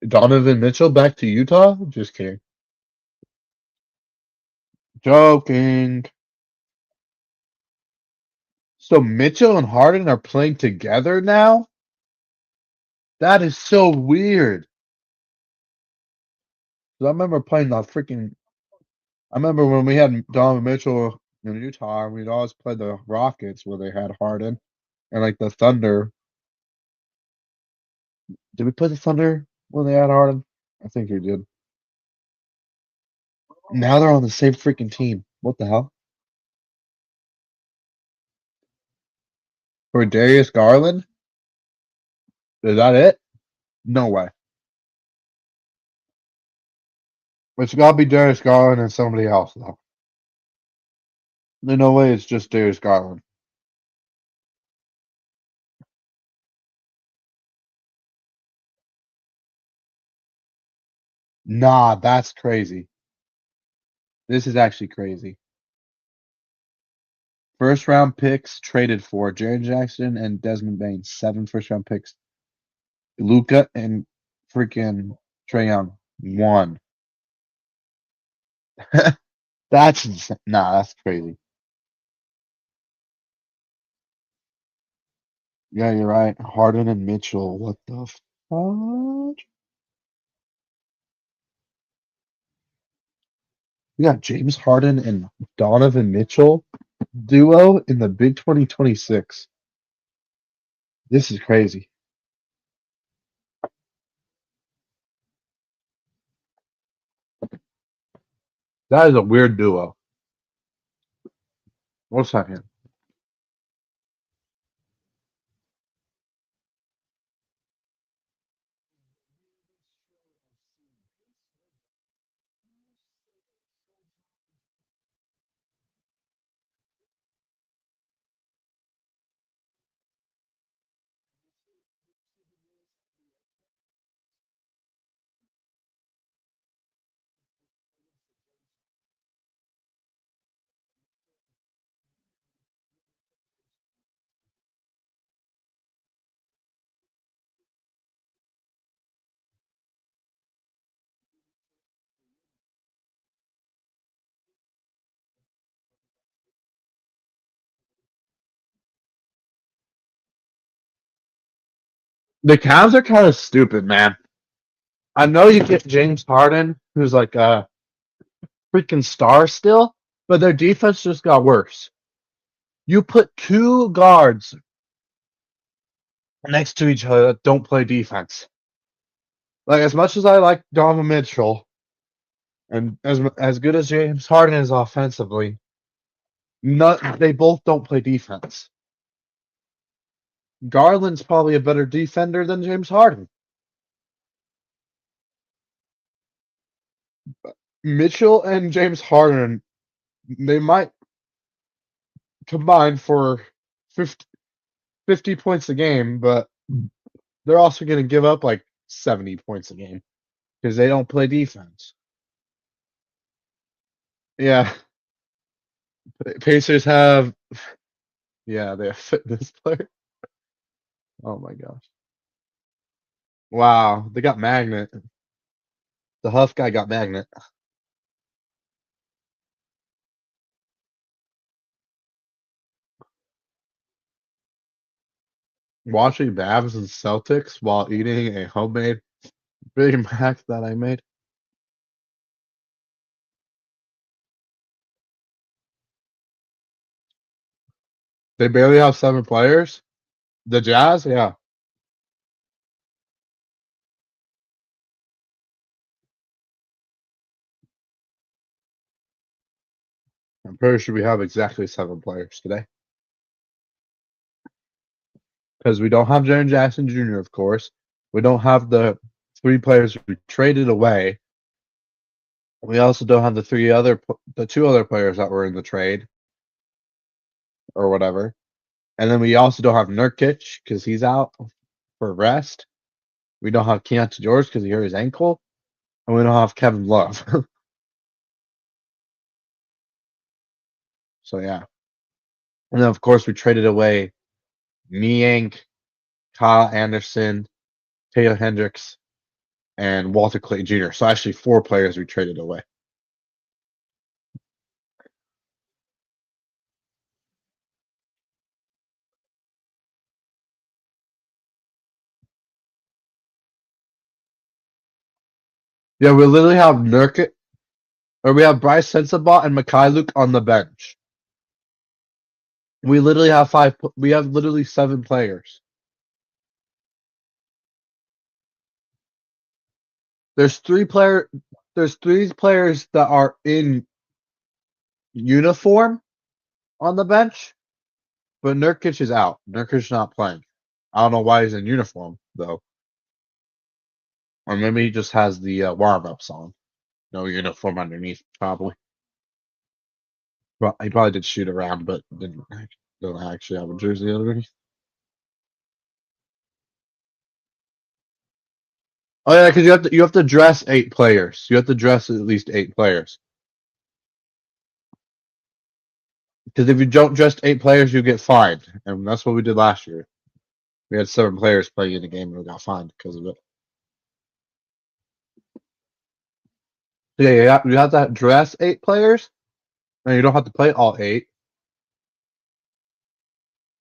Donovan Mitchell back to Utah? Just kidding. Joking. So Mitchell and Harden are playing together now? That is so weird. 'Cause I remember playing the freaking. I remember when we had Donovan Mitchell in Utah, we'd always play the Rockets where they had Harden, and like the Thunder. Did we play the Thunder when they had Harden? I think we did. Now they're on the same freaking team. What the hell? For Darius Garland? Is that it? No way. It's gotta be Darius Garland and somebody else, though. There's no way it's just Darius Garland. Nah, that's crazy. This is actually crazy. First round picks traded for Jaren Jackson and Desmond Bain. 7 first round picks. Luca and freaking Trae Young. 1. That's insane. Nah, that's crazy. Yeah, you're right. Harden and Mitchell. What the fuck? We got James Harden and Donovan Mitchell duo in the Big 2026. This is crazy. That is a weird duo. 1 second. The Cavs are kind of stupid, man. I know you get James Harden, who's like a freaking star still, but their defense just got worse. You put 2 guards next to each other that don't play defense. Like, as much as I like Donovan Mitchell and as good as James Harden is offensively, they both don't play defense. Garland's probably a better defender than James Harden. Mitchell and James Harden, they might combine for 50 points a game, but they're also going to give up like 70 points a game because they don't play defense. Yeah. Pacers have, yeah, they have fitness player. Oh my gosh. Wow. They got Magnet. The Huff guy got Magnet. Watching Babs and Celtics while eating a homemade Big Mac that I made. They barely have 7 players. The Jazz, yeah. I'm pretty sure we have exactly 7 players today. Because we don't have Jaren Jackson Jr., of course. We don't have the 3 players we traded away. We also don't have the 2 other players that were in the trade or whatever. And then we also don't have Nurkic because he's out for rest. We don't have Keontae George because he hurt his ankle. And we don't have Kevin Love. So, yeah. And then, of course, we traded away Niang, Kyle Anderson, Taylor Hendricks, and Walter Clayton Jr. So actually 4 players we traded away. Yeah, we literally have Nurkic, or we have Bryce Sensabaugh and Mikhailuk on the bench. We literally have 5. We have literally 7 players. There's 3 players that are in uniform on the bench, but Nurkic is out. Nurkic's not playing. I don't know why he's in uniform though, or maybe he just has the warm-ups on. No uniform underneath, probably. Well, he probably did shoot around, but don't actually have a jersey underneath. Oh yeah, because you have to dress 8 players. You have to dress at least 8 players. Because if you don't dress 8 players, you get fined, and that's what we did last year. We had 7 players playing in the game, and we got fined because of it. So yeah, you have to dress 8 players, and you don't have to play all 8.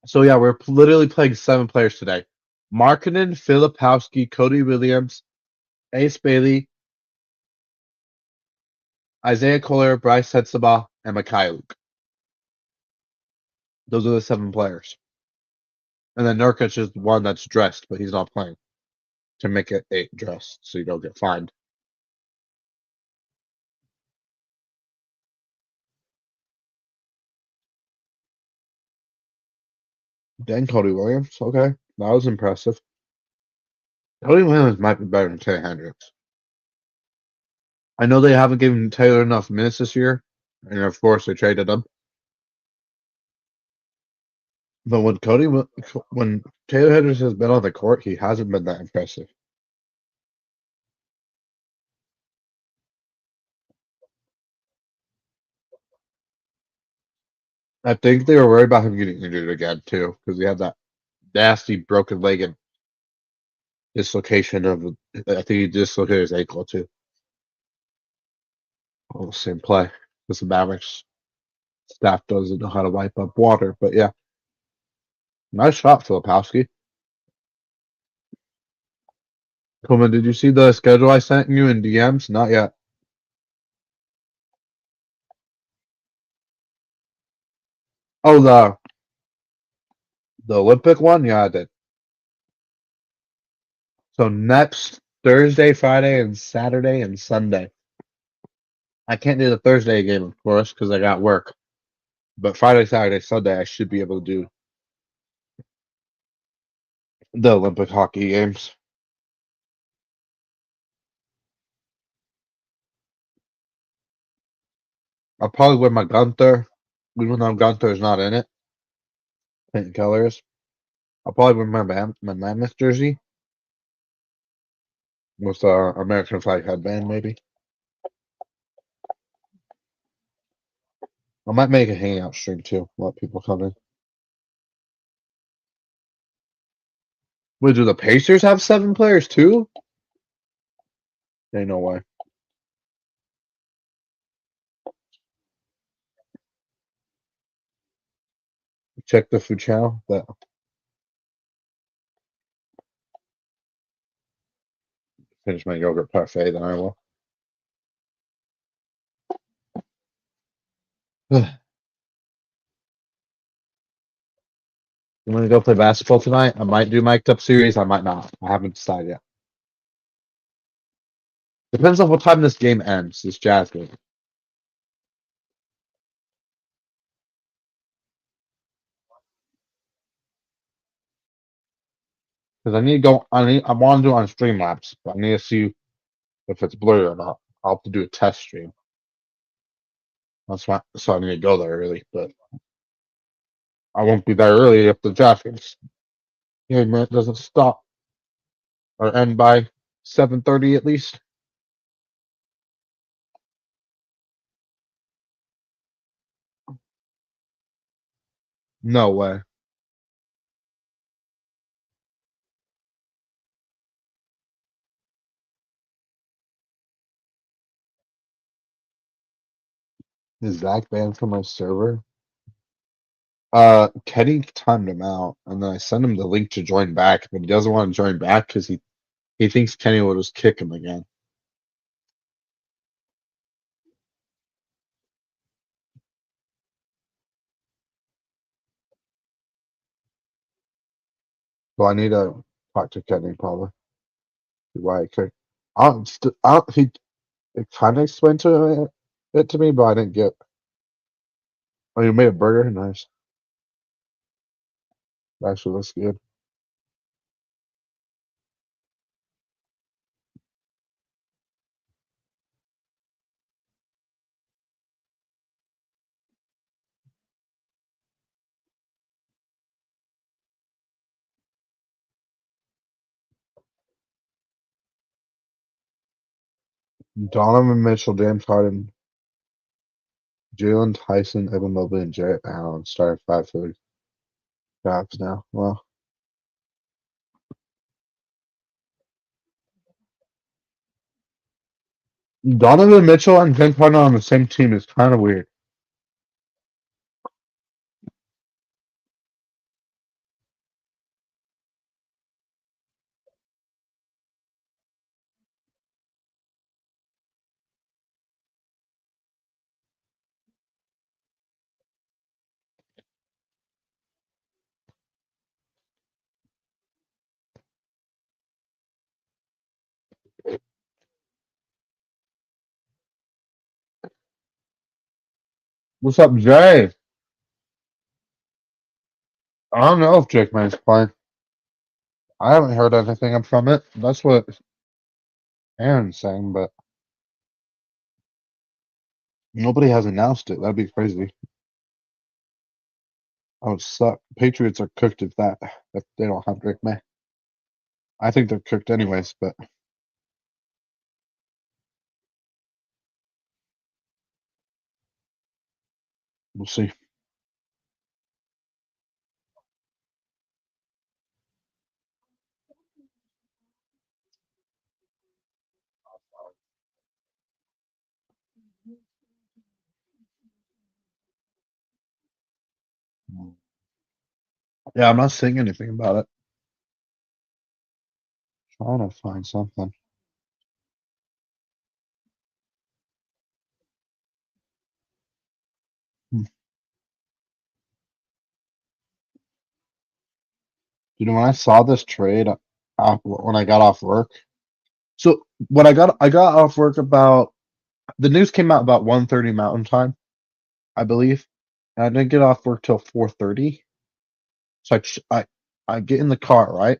So yeah, we're literally playing 7 players today: Markkanen, Filipowski, Cody Williams, Ace Bailey, Isaiah Kohler, Bryce Sensabaugh, and Mikhailuk. Those are the 7 players. And then Nurkic is the one that's dressed, but he's not playing to make it 8 dressed, so you don't get fined. Then Cody Williams, okay, that was impressive. Cody Williams might be better than Taylor Hendricks. I know they haven't given Taylor enough minutes this year, and of course they traded him. But when Taylor Hendricks has been on the court, he hasn't been that impressive. I think they were worried about him getting injured again too, because he had that nasty broken leg and dislocation of. I think he dislocated his ankle too. All the same play. Because the Mavericks staff doesn't know how to wipe up water, but yeah, nice shot, Filipowski. Coleman, did you see the schedule I sent you in DMs? Not yet. Oh, the Olympic one? Yeah, I did. So next Thursday, Friday, and Saturday and Sunday. I can't do the Thursday game, of course, because I got work. But Friday, Saturday, Sunday, I should be able to do the Olympic hockey games. I'll probably wear my Gunther, even though Gunther's not in it. Paint colors. I'll probably wear my Mammoth jersey with the American flag headband, maybe. I might make a hangout stream too. Let people come in. Wait, do the Pacers have 7 players too? Ain't no way. Check the food channel. But finish my yogurt parfait, then I will. You want to go play basketball tonight? I might do mic'd up series. I might not. I haven't decided yet. Depends on what time this game ends. This Jazz game. Because I need to go. I want to do it on Streamlabs, but I need to see if it's blurry or not. I'll have to do a test stream. That's why. So I need to go there early, but I won't be there early if the Jazz game doesn't stop or end by 7:30 at least. No way. Is Zach banned from my server? Kenny timed him out, and then I sent him the link to join back, but he doesn't want to join back because he thinks Kenny will just kick him again. So I need to talk to Kenny probably. See why he kicked. He kind of explained it to me, but I didn't get. Oh, you made a burger? Nice. Actually looks good. Donovan Mitchell, James Harden, Jalen Tyson, Evan Mobley, and Jarrett Allen starting five for the Cavs now. Well, Donovan Mitchell and James Harden on the same team is kind of weird. What's up, Jay? I don't know if Jake Man's playing. I haven't heard anything from it. That's what Aaron's saying, but nobody has announced it. That'd be crazy. I would suck. Patriots are cooked if they don't have Drake May. I think they're cooked anyways, but we'll see. Yeah, I'm not saying anything about it. Trying to find something. Hmm. You know, when I saw this trade when I got off work. So when I got off work about the news came out about 1:30 Mountain Time, I believe. And I didn't get off work till 4:30. So I get in the car, right?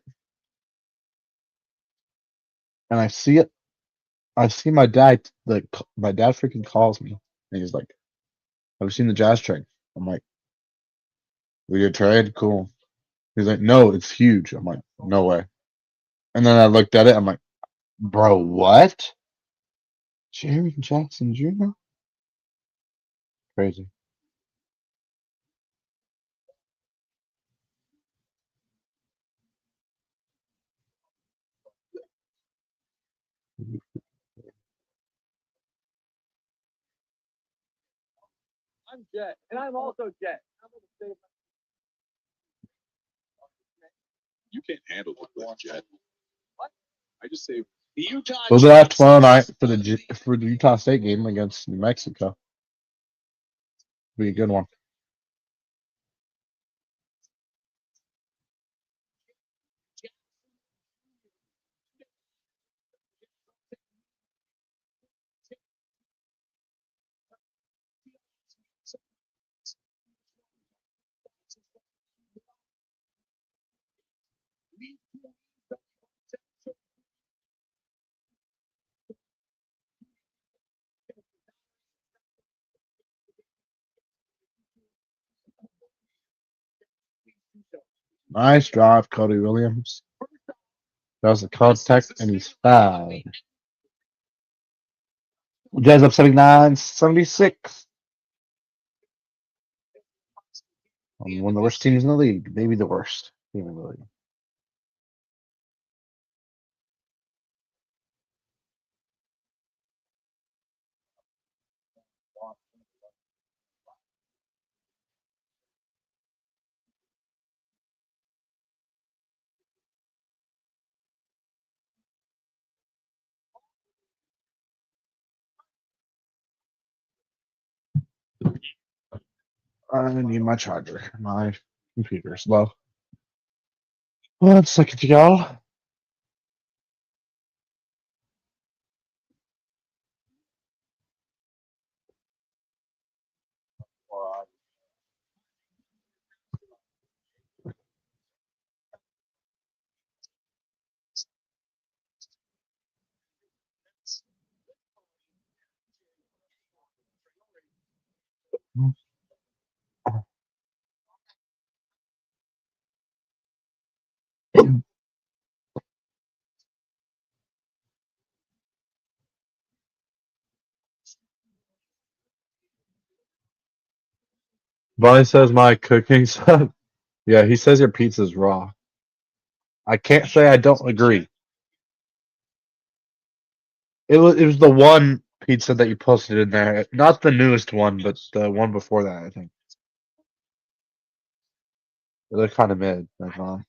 And I see it. I see my dad. My dad freaking calls me, and he's like, "Have you seen the Jazz trade?" I'm like, "We did trade, cool." He's like, "No, it's huge." I'm like, "No way." And then I looked at it. I'm like, "Bro, what? Jerry Jackson Jr.? Crazy." I'm Jet, and I'm also Jet. You can't handle the quick jet. I just say the Utah Those are Jets. tomorrow night for the Utah State game against New Mexico. Be a good one. Nice drive, Cody Williams. That was a contact, and he's fouled. Jazz up 79-76. One of the worst teams in the league, maybe the worst team in the league. I need my charger. My computer's low. 1 second, y'all. Bonnie says my cooking sucks. Yeah, he says your pizza's raw. I can't say I don't agree. It was the one pizza that you posted in there, not the newest one, but the one before that. I think they're kind of mid. That's all.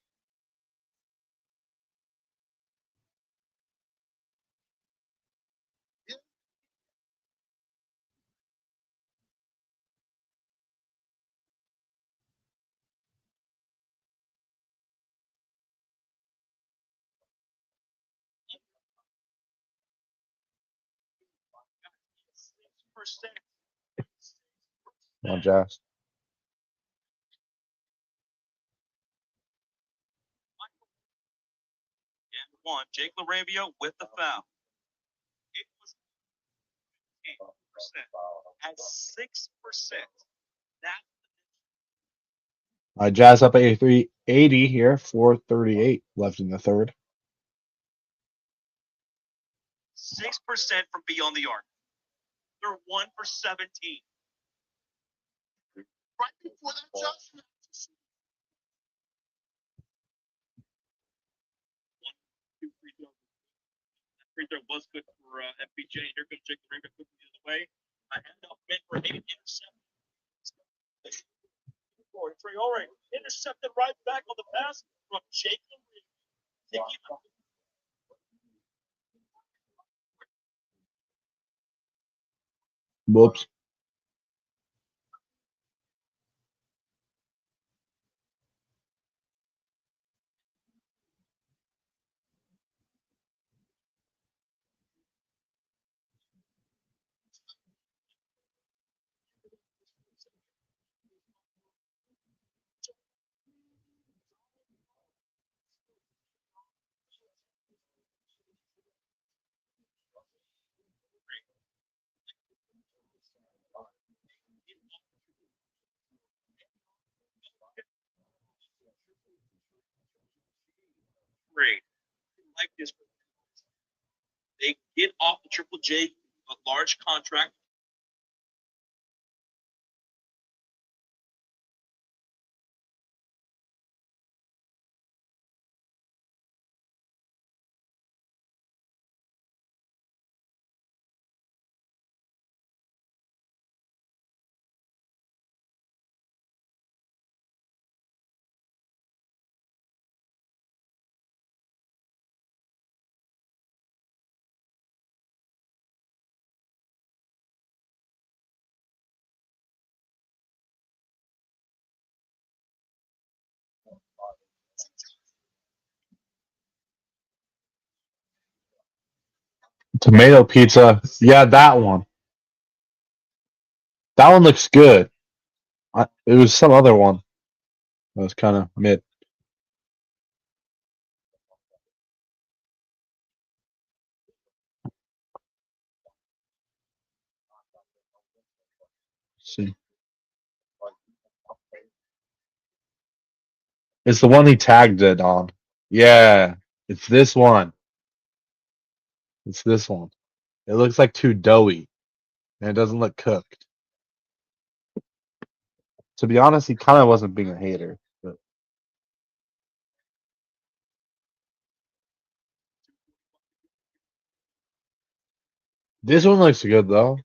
Come on, Jazz. Jake LaRavia with the foul. It was 8% at 6%. That Jazz up at 83-80 here, 4:38 left in the third. 6% from beyond the arc. They're 1 for 17. Right before that judgment. Free throw was good for FBJ. Here comes Jake LaRavia quickly the other way. A handoff meant for him intercept. Trey Ulrich intercepted right back on the pass from Jake LaRavia. Whoops. Great. Like this. They get off the Triple J, a large contract. Tomato pizza. Yeah, that one. That one looks good. It was some other one that was kind of mid. Let's see. It's the one he tagged it on. Yeah, it's this one. It's this one. It looks like too doughy, and it doesn't look cooked. To be honest, he kind of wasn't being a hater. But this one looks good though.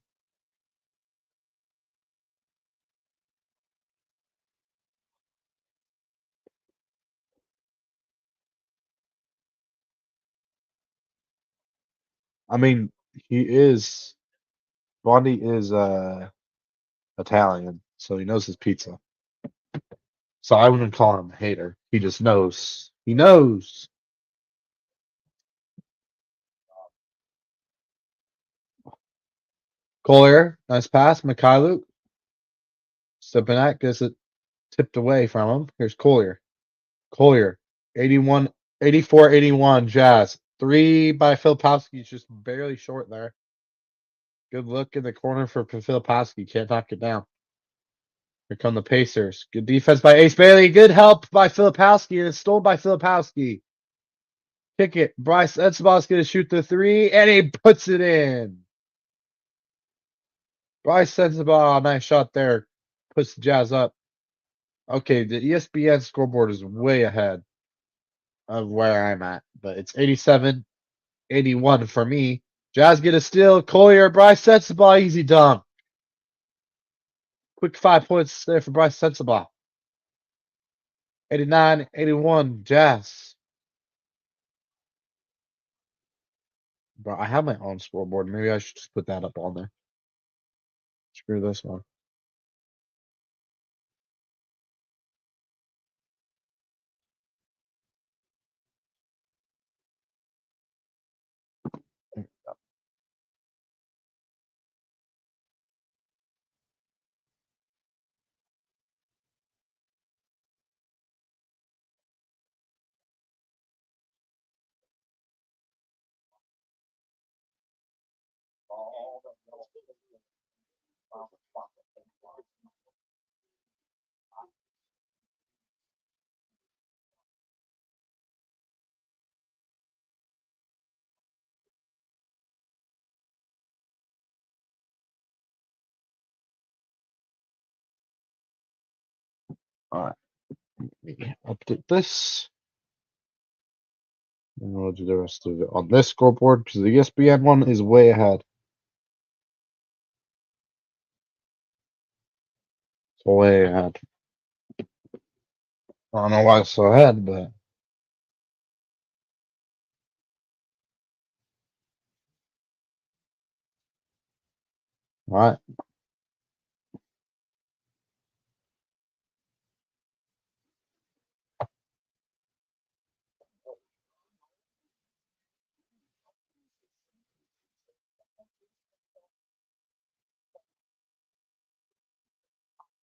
I mean, he is Bondi is Italian, so he knows his pizza. So I wouldn't call him a hater. He just knows. He knows. Collier, nice pass. Mikhailuk. Stepanak gets it tipped away from him. Here's Collier. Collier, 81, 84, 81, Jazz. 3 by Filipowski, just barely short there. Good look in the corner for Filipowski. Can't knock it down. Here come the Pacers. Good defense by Ace Bailey. Good help by Filipowski, and it's stolen by Filipowski. Kick it. Bryce Etzeba's going to shoot the 3, and he puts it in. Bryce Sensabaugh, nice shot there. Puts the Jazz up. Okay, the ESPN scoreboard is way ahead of where I'm at, but it's 87-81 for me. Jazz get a steal. Collier, Bryce Sensabaugh, easy dunk. Quick 5 points there for Bryce Sensabaugh. 89-81, Jazz. Bro, I have my own scoreboard. Maybe I should just put that up on there. Screw this one. All right. Let me update this. And we'll do the rest of it on this scoreboard because the ESPN one is way ahead. It's way ahead. I don't know why it's so ahead, but all right.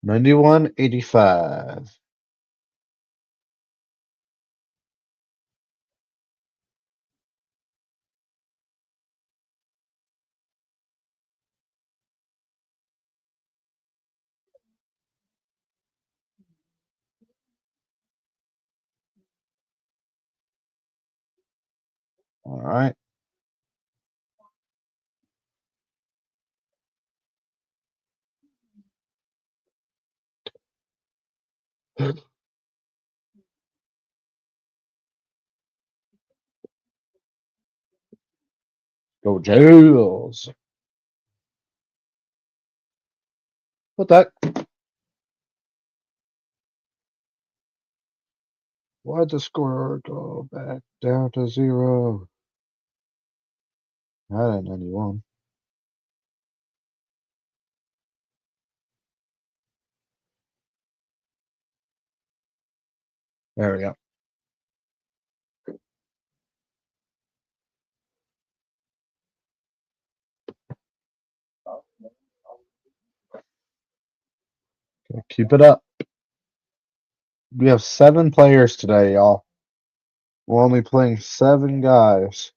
$91.85. All right. Go Jails. What that? Why'd the score go back down to 0? Not at 91. There we go. Okay, keep it up. We have 7 players today, y'all. We're only playing 7 guys.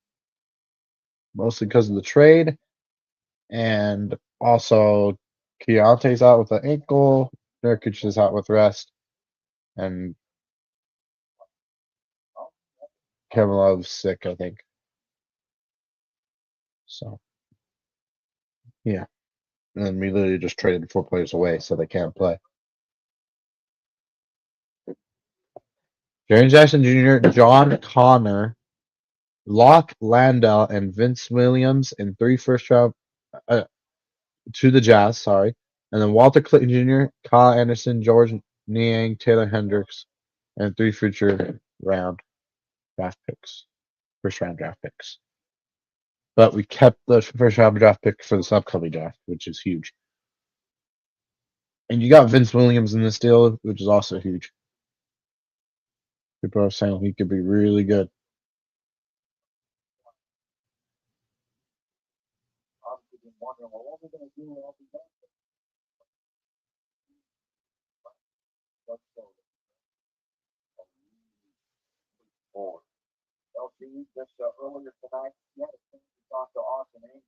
Mostly because of the trade. And also, Keontae's out with an ankle. Nurkic is out with rest. And Kevin Love's sick, I think. So, yeah. And then we literally just traded 4 players away, so they can't play. Jaren Jackson Jr., John Connor, Locke Landau, and Vince Williams in 3 first round to the Jazz, sorry. And then Walter Clayton Jr., Kyle Anderson, George Niang, Taylor Hendricks, and 3 future round draft picks. First round draft picks. But we kept the first round draft pick for this upcoming draft, which is huge. And you got Vince Williams in this deal, which is also huge. People are saying he could be really good. Earlier tonight, he had a chance to talk to Austin Ames.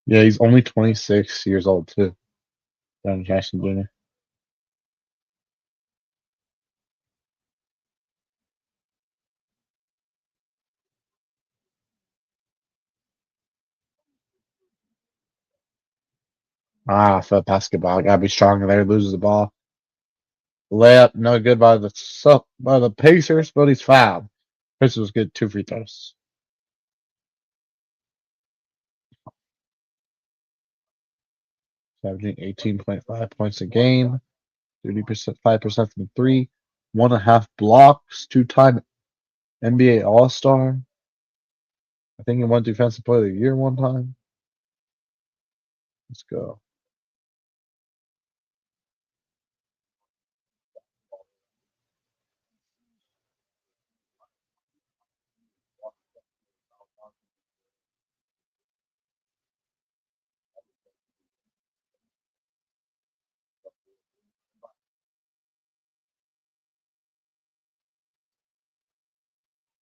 Yeah, he's only 26 years old too. Don Jackson Jr. For basketball, gotta be stronger there. Loses the ball. Layup, no good by the Pacers, but he's fouled. Pacers get 2 free throws. Averaging 18.5 points a game, 30%, 5% from three, 1.5 blocks, 2-time NBA All-Star. I think he won Defensive Player of the Year one time. Let's go.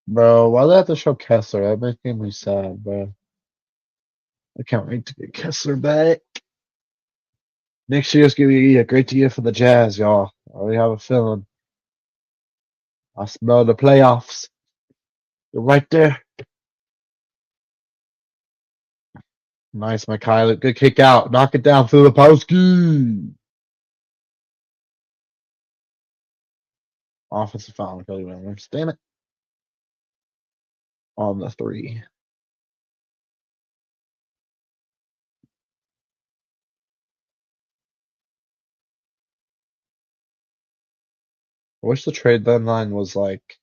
Bro, why do they have to show Kessler? That makes me sad, bro. I can't wait to get Kessler back. Next year's gonna be a great year for the Jazz, y'all. I already have a feeling. I smell the playoffs. They're right there. Nice, Mikhail. Good kick out. Knock it down, Filipowski. Offensive foul, Kelly Williams. Damn it. On the 3. I wish the trade deadline was like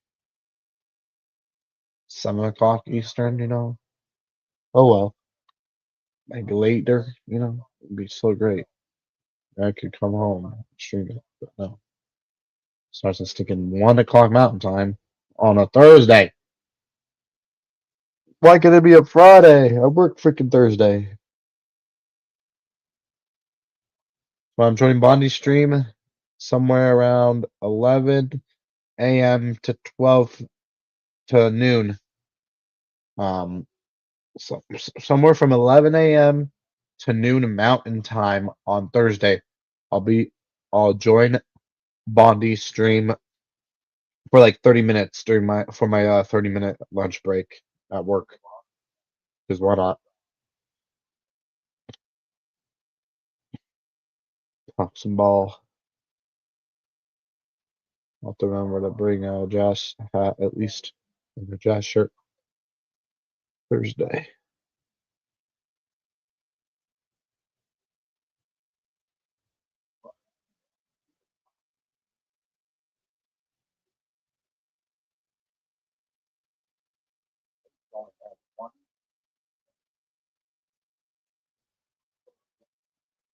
7 o'clock Eastern, you know? Oh well. Like later, you know? It'd be so great. I could come home and stream it, but no. Starts at sticking 1 o'clock Mountain Time on a Thursday. Why could it be a Friday? I work freaking Thursday. So I'm joining Bondi's stream somewhere around 11 a.m. to 12 to noon. Somewhere from 11 a.m. to noon Mountain Time on Thursday. I'll join Bondi's stream for like 30 minutes during my 30-minute lunch break at work. Because why not? Pop some ball. I'll have to remember to bring a Jazz hat at least, and a Jazz shirt Thursday.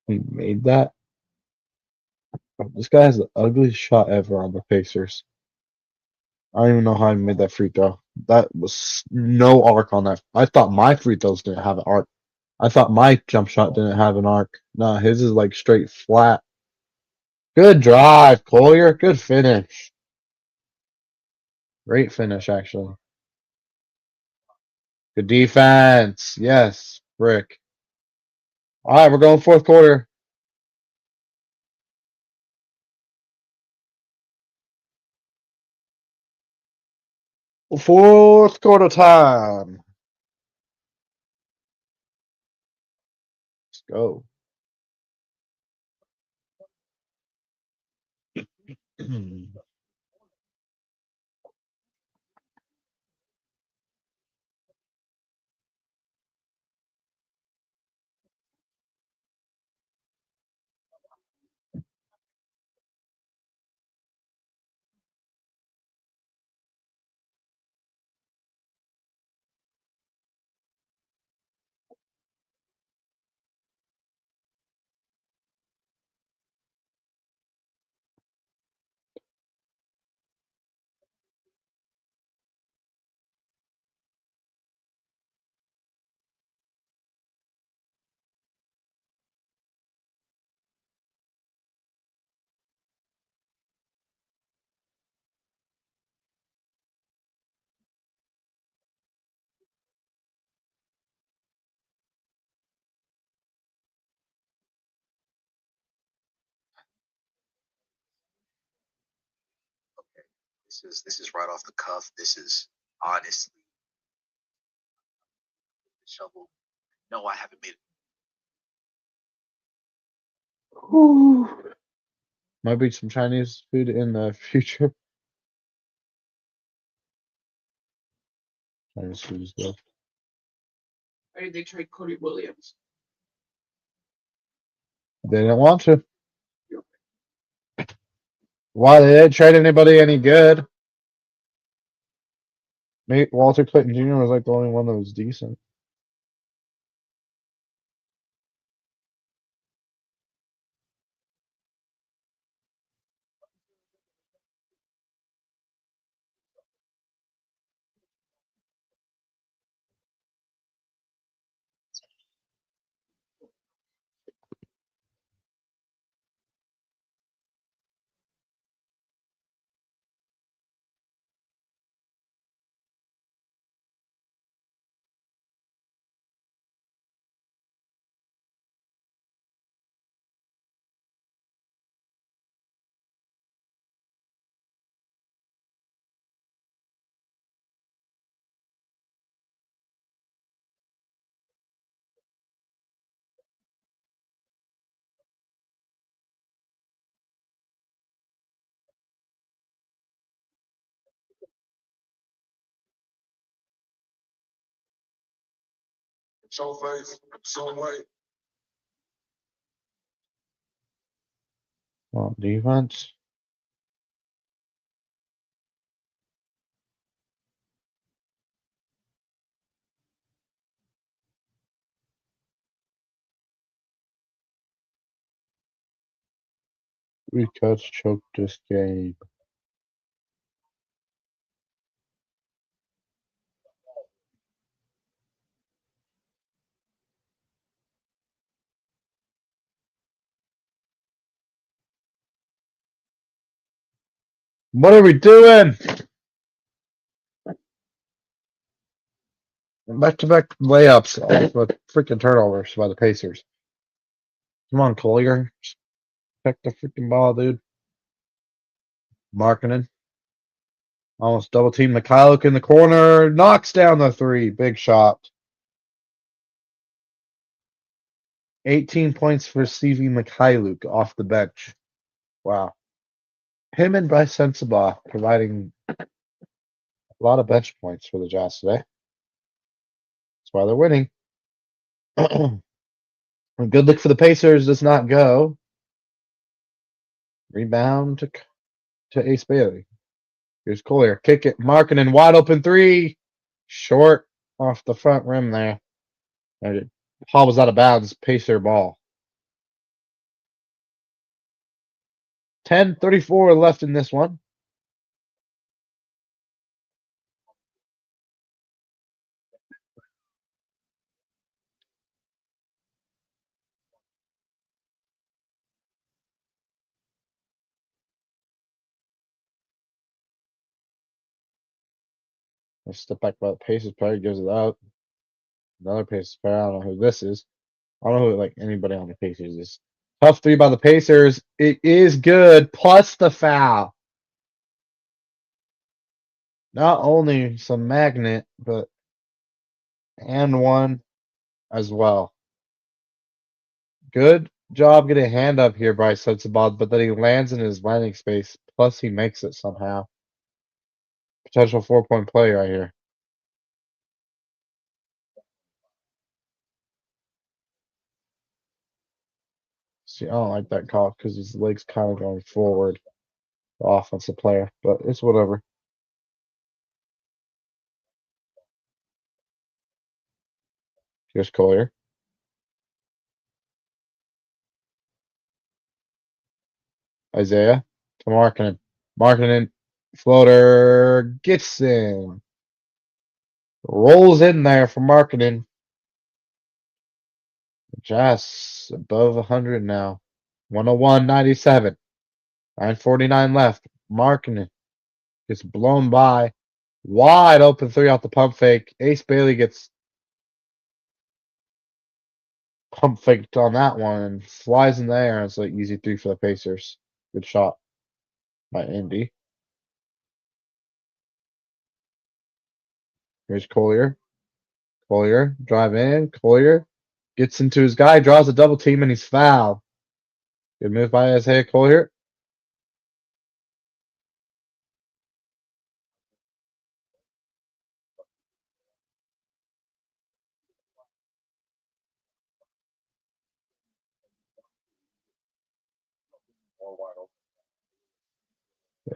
He made that. This guy has the ugliest shot ever on the Pacers. I don't even know how he made that free throw. That was no arc on that. I thought my free throws didn't have an arc. I thought my jump shot didn't have an arc. Nah, his is like straight flat. Good drive, Collier. Good finish. Great finish, actually. Good defense. Yes, Brick. All right, we're going fourth quarter. Fourth quarter time. Let's go. This is right off the cuff. This is honestly shovel. No, I haven't made it. Whew. Might be some Chinese food in the future. Chinese food is good. Why did they trade Cody Williams? They didn't want to. Why they didn't trade anybody any good? Maybe Walter Clayton Jr. was like the only one that was decent. Show face, some way. Well, defense. We Cubs choked this game. What are we doing? Back-to-back layups with freaking turnovers by the Pacers. Come on, Collier. Check the freaking ball, dude. Marketing. Almost double team Mikhailuk in the corner. Knocks down the three. Big shot. 18 points for Stevie Mikhailuk off the bench. Wow. Him and Bryce Sensabaugh providing a lot of bench points for the Jazz today. That's why they're winning. A good look for the Pacers does not go. Rebound to Ace Bailey. Here's Collier. Kick it. Markkanen wide open three. Short off the front rim there. Ball was out of bounds. Pacer ball. 10:34 left in this one. A step back by the Pacers player gives it out. Another Pacers player. I don't know who this is. I don't know who like anybody on the Pacers is. Tough three by the Pacers. It is good. Plus the foul. Not only some magnet, but and one as well. Good job getting a hand up here by Sensabaugh, but then he lands in his landing space. Plus he makes it somehow. Potential 4-point play right here. See, I don't like that call because his leg's kind of going forward. The offensive player, but it's whatever. Here's Collier. Isaiah to Markkanen. Markkanen floater gets in. Rolls in there for Markkanen. Jazz above 100 now. 101.97. 9:49 left. Markkanen gets blown by. Wide open three off the pump fake. Ace Bailey gets pump faked on that one and flies in the air. It's like easy three for the Pacers. Good shot by Indy. Here's Collier. Collier, drive in. Collier gets into his guy, draws a double team, and he's fouled. Good move by Isaiah Collier.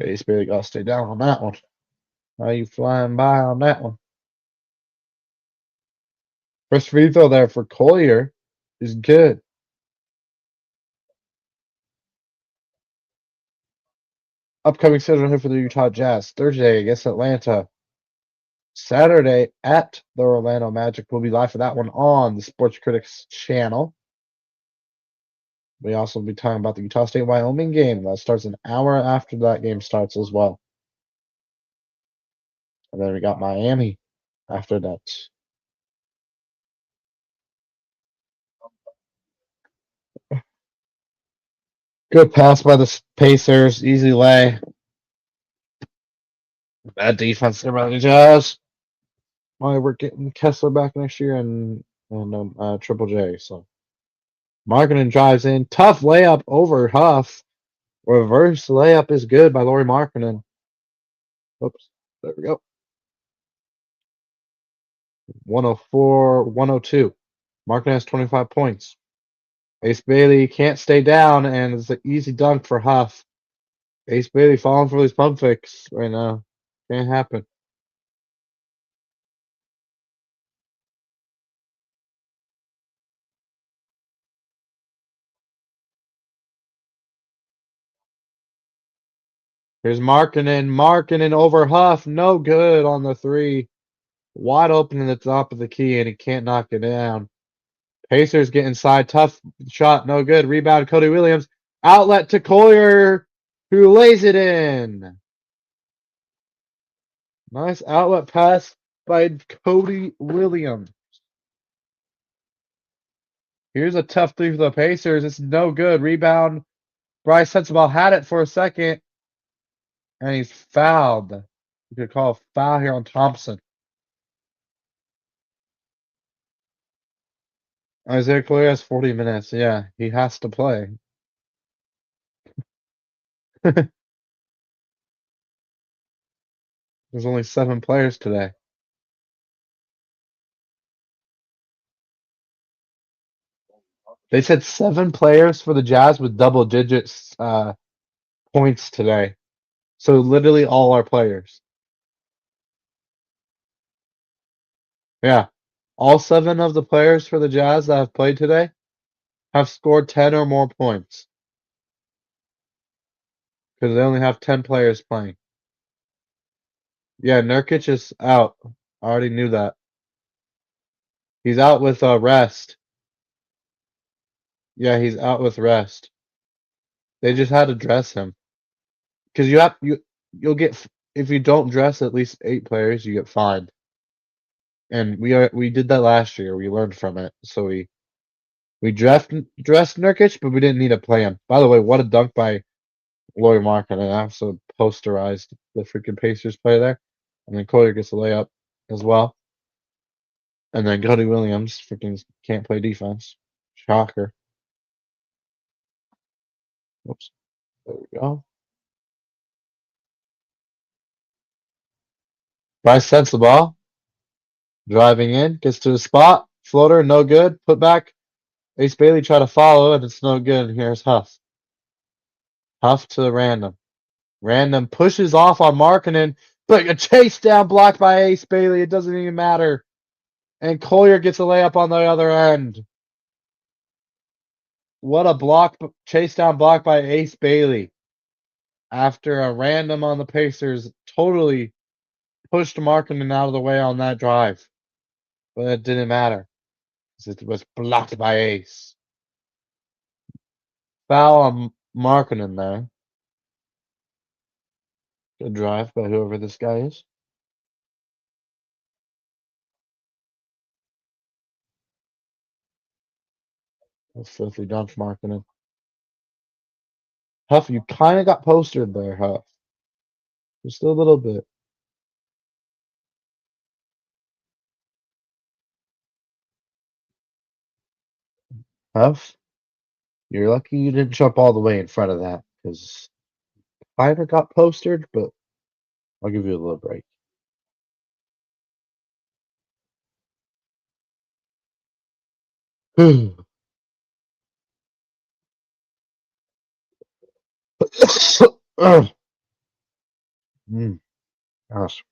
Ace Bailey got to stay down on that one. How you flying by on that one? First free throw there for Collier is good. Upcoming schedule here for the Utah Jazz. Thursday against Atlanta. Saturday at the Orlando Magic. We'll be live for that one on the Sports Critics channel. We also will be talking about the Utah State-Wyoming game. That starts an hour after that game starts as well. And then we got Miami after that. Good pass by the Pacers. Easy lay. Bad defense there by the Jazz. Well, we're getting Kessler back next year and Triple J. So Markkanen drives in. Tough layup over Huff. Reverse layup is good by Lauri Markkanen. Oops. There we go. 104, 102. Markkanen has 25 points. Ace Bailey can't stay down, and it's an easy dunk for Huff. Ace Bailey falling for these pump fakes right now. Can't happen. Here's Markkanen. Markkanen over Huff. No good on the three. Wide open in the top of the key, and he can't knock it down. Pacers get inside. Tough shot. No good. Rebound. Cody Williams. Outlet to Collier, who lays it in. Nice outlet pass by Cody Williams. Here's a tough three for the Pacers. It's no good. Rebound. Bryce Sensabaugh had it for a second, and he's fouled. You could call a foul here on Thompson. Isaiah Collier has 40 minutes. Yeah, he has to play. There's only 7 players today. They said 7 players for the Jazz with double digits points today. So literally all our players. Yeah. All 7 of the players for the Jazz that have played today have scored 10 or more points. Because they only have 10 players playing. Yeah, Nurkic is out. I already knew that. He's out with rest. Yeah, he's out with rest. They just had to dress him. Because you'll get, if you don't dress at least 8 players, you get fined. And we did that last year. We learned from it. So we dressed Nurkic, but we didn't need to play him. By the way, what a dunk by Lauri Markkanen. I also posterized the freaking Pacers play there. And then Collier gets a layup as well. And then Cody Williams freaking can't play defense. Shocker. Oops. There we go. Bryce sends the ball. Driving in, gets to the spot. Floater, no good. Put back. Ace Bailey try to follow, and it's no good. And here's Huff. Huff to Random. Random pushes off on Markkanen, but a chase down blocked by Ace Bailey. It doesn't even matter. And Collier gets a layup on the other end. What a block, chase down block by Ace Bailey. After a Random on the Pacers totally pushed Markkanen out of the way on that drive. But it didn't matter. It was blocked by Ace. Foul on Markkanen there. Good drive by whoever this guy is. That's filthy dunk, Markkanen. Huff, you kind of got postered there, Huff. Just a little bit. Huff, you're lucky you didn't jump all the way in front of that, because Fiverr got posted, but I'll give you a little break. Gosh.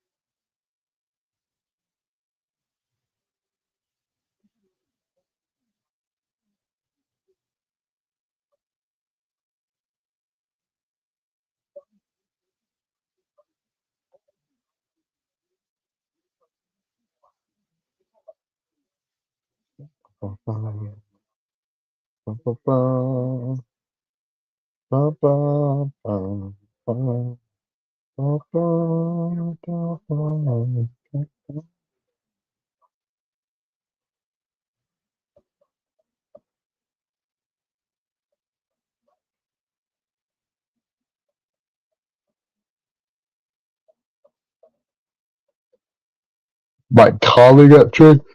Mike Conley got tricked.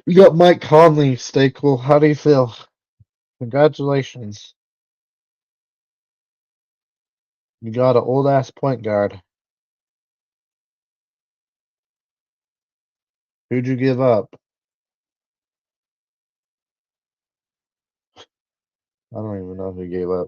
You got Mike Conley, stay cool. How do you feel? Congratulations. You got an old ass point guard. Who'd you give up? I don't even know who gave up.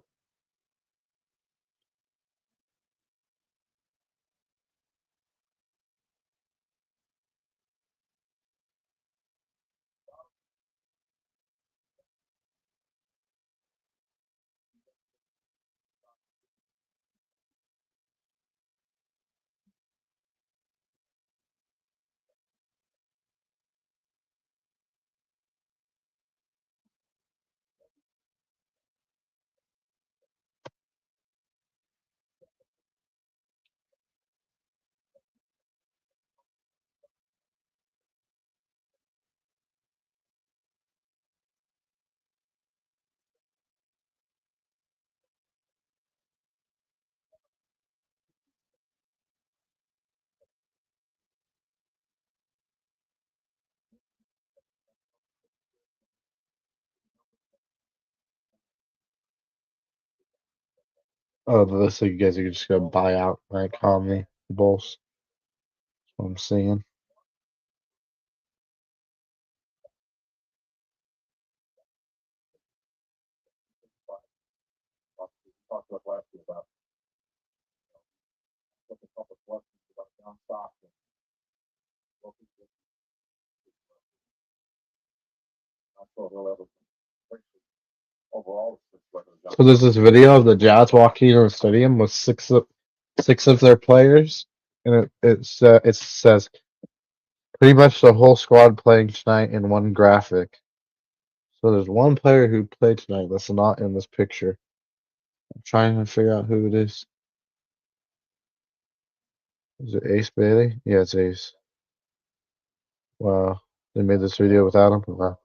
Oh, so you guys are just gonna buy out Mike Conley, the Bulls. That's what I'm seeing. So there's this video of the Jazz walking into the stadium with six of their players, and it says pretty much the whole squad playing tonight in one graphic. So there's one player who played tonight that's not in this picture. I'm trying to figure out who it is. Is it Ace Bailey? Yeah, it's Ace. Wow, they made this video without him. Wow.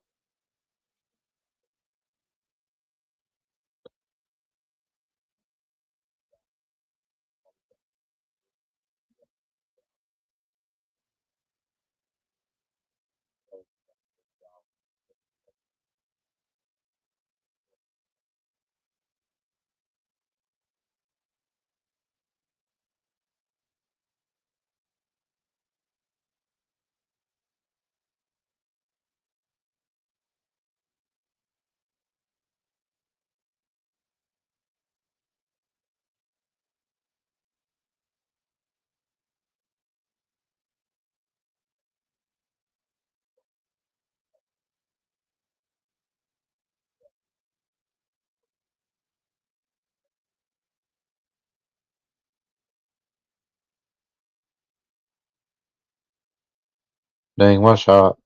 Dang, what a shot.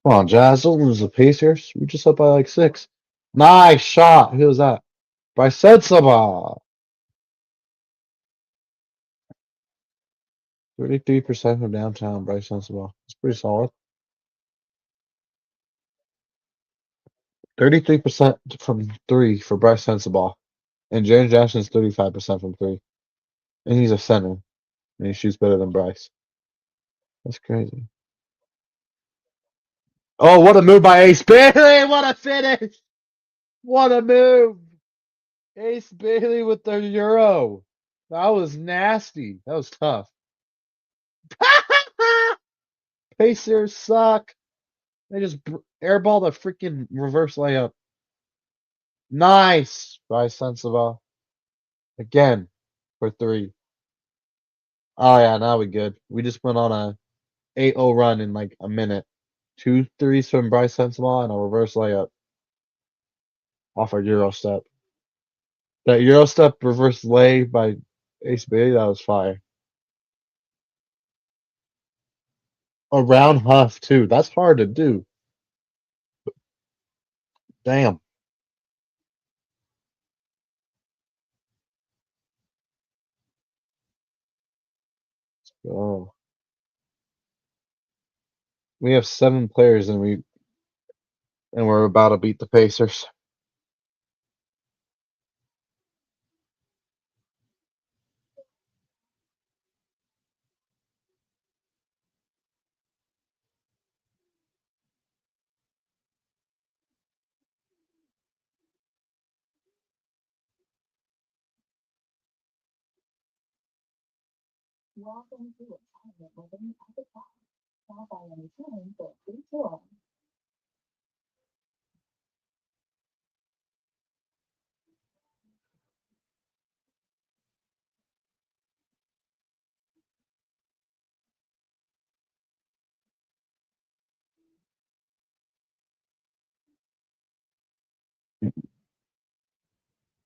Come on, Jazz, don't lose the Pacers. We just up by like 6. Nice shot. Who was that? By Setsaba. 33% from downtown, Bryce Sensabaugh. It's pretty solid. 33% from 3 for Bryce Sensabaugh. And James Jackson's 35% from 3. And he's a center. And he shoots better than Bryce. That's crazy. Oh, what a move by Ace Bailey! What a finish! What a move! Ace Bailey with the Euro. That was nasty. That was tough. Pacers suck. They just airballed a freaking reverse layup. Nice by Sensabaugh. Again for 3. Oh yeah, now we good. We just went on a 8-0 run in like a minute. 2 threes from Bryce Sensabaugh and a reverse layup off our Euro step. That Euro step reverse lay by Ace Bailey, that was fire. Around Huff too. That's hard to do. Damn. Oh. We have 7 players and we're about to beat the Pacers.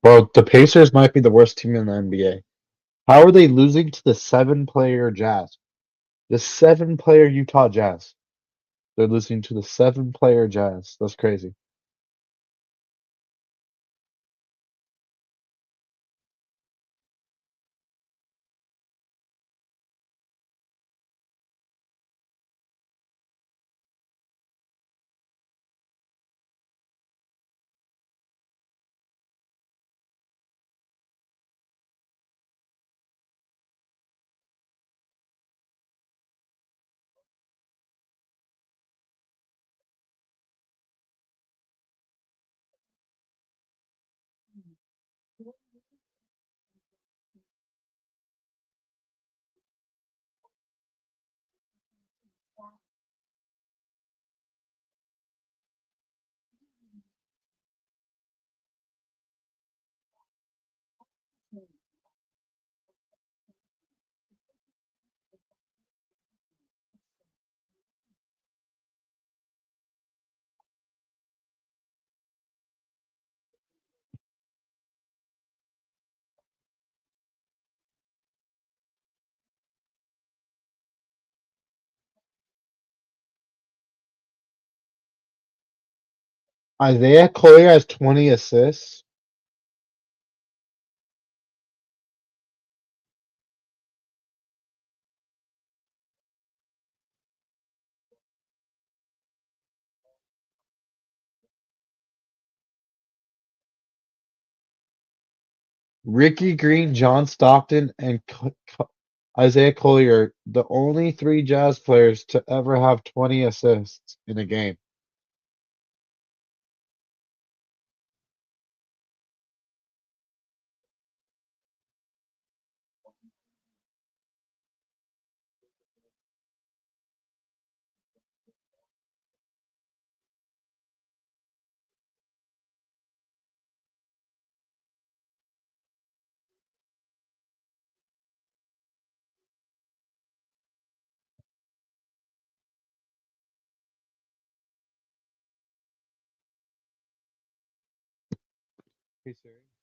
Bro, the Pacers might be the worst team in the NBA. How are they losing to the 7-player Jazz? The 7-player Utah Jazz. They're losing to the 7-player Jazz. That's crazy. Isaiah Collier has 20 assists. Ricky Green, John Stockton, and Isaiah Collier, the only 3 Jazz players to ever have 20 assists in a game. Hey Siri.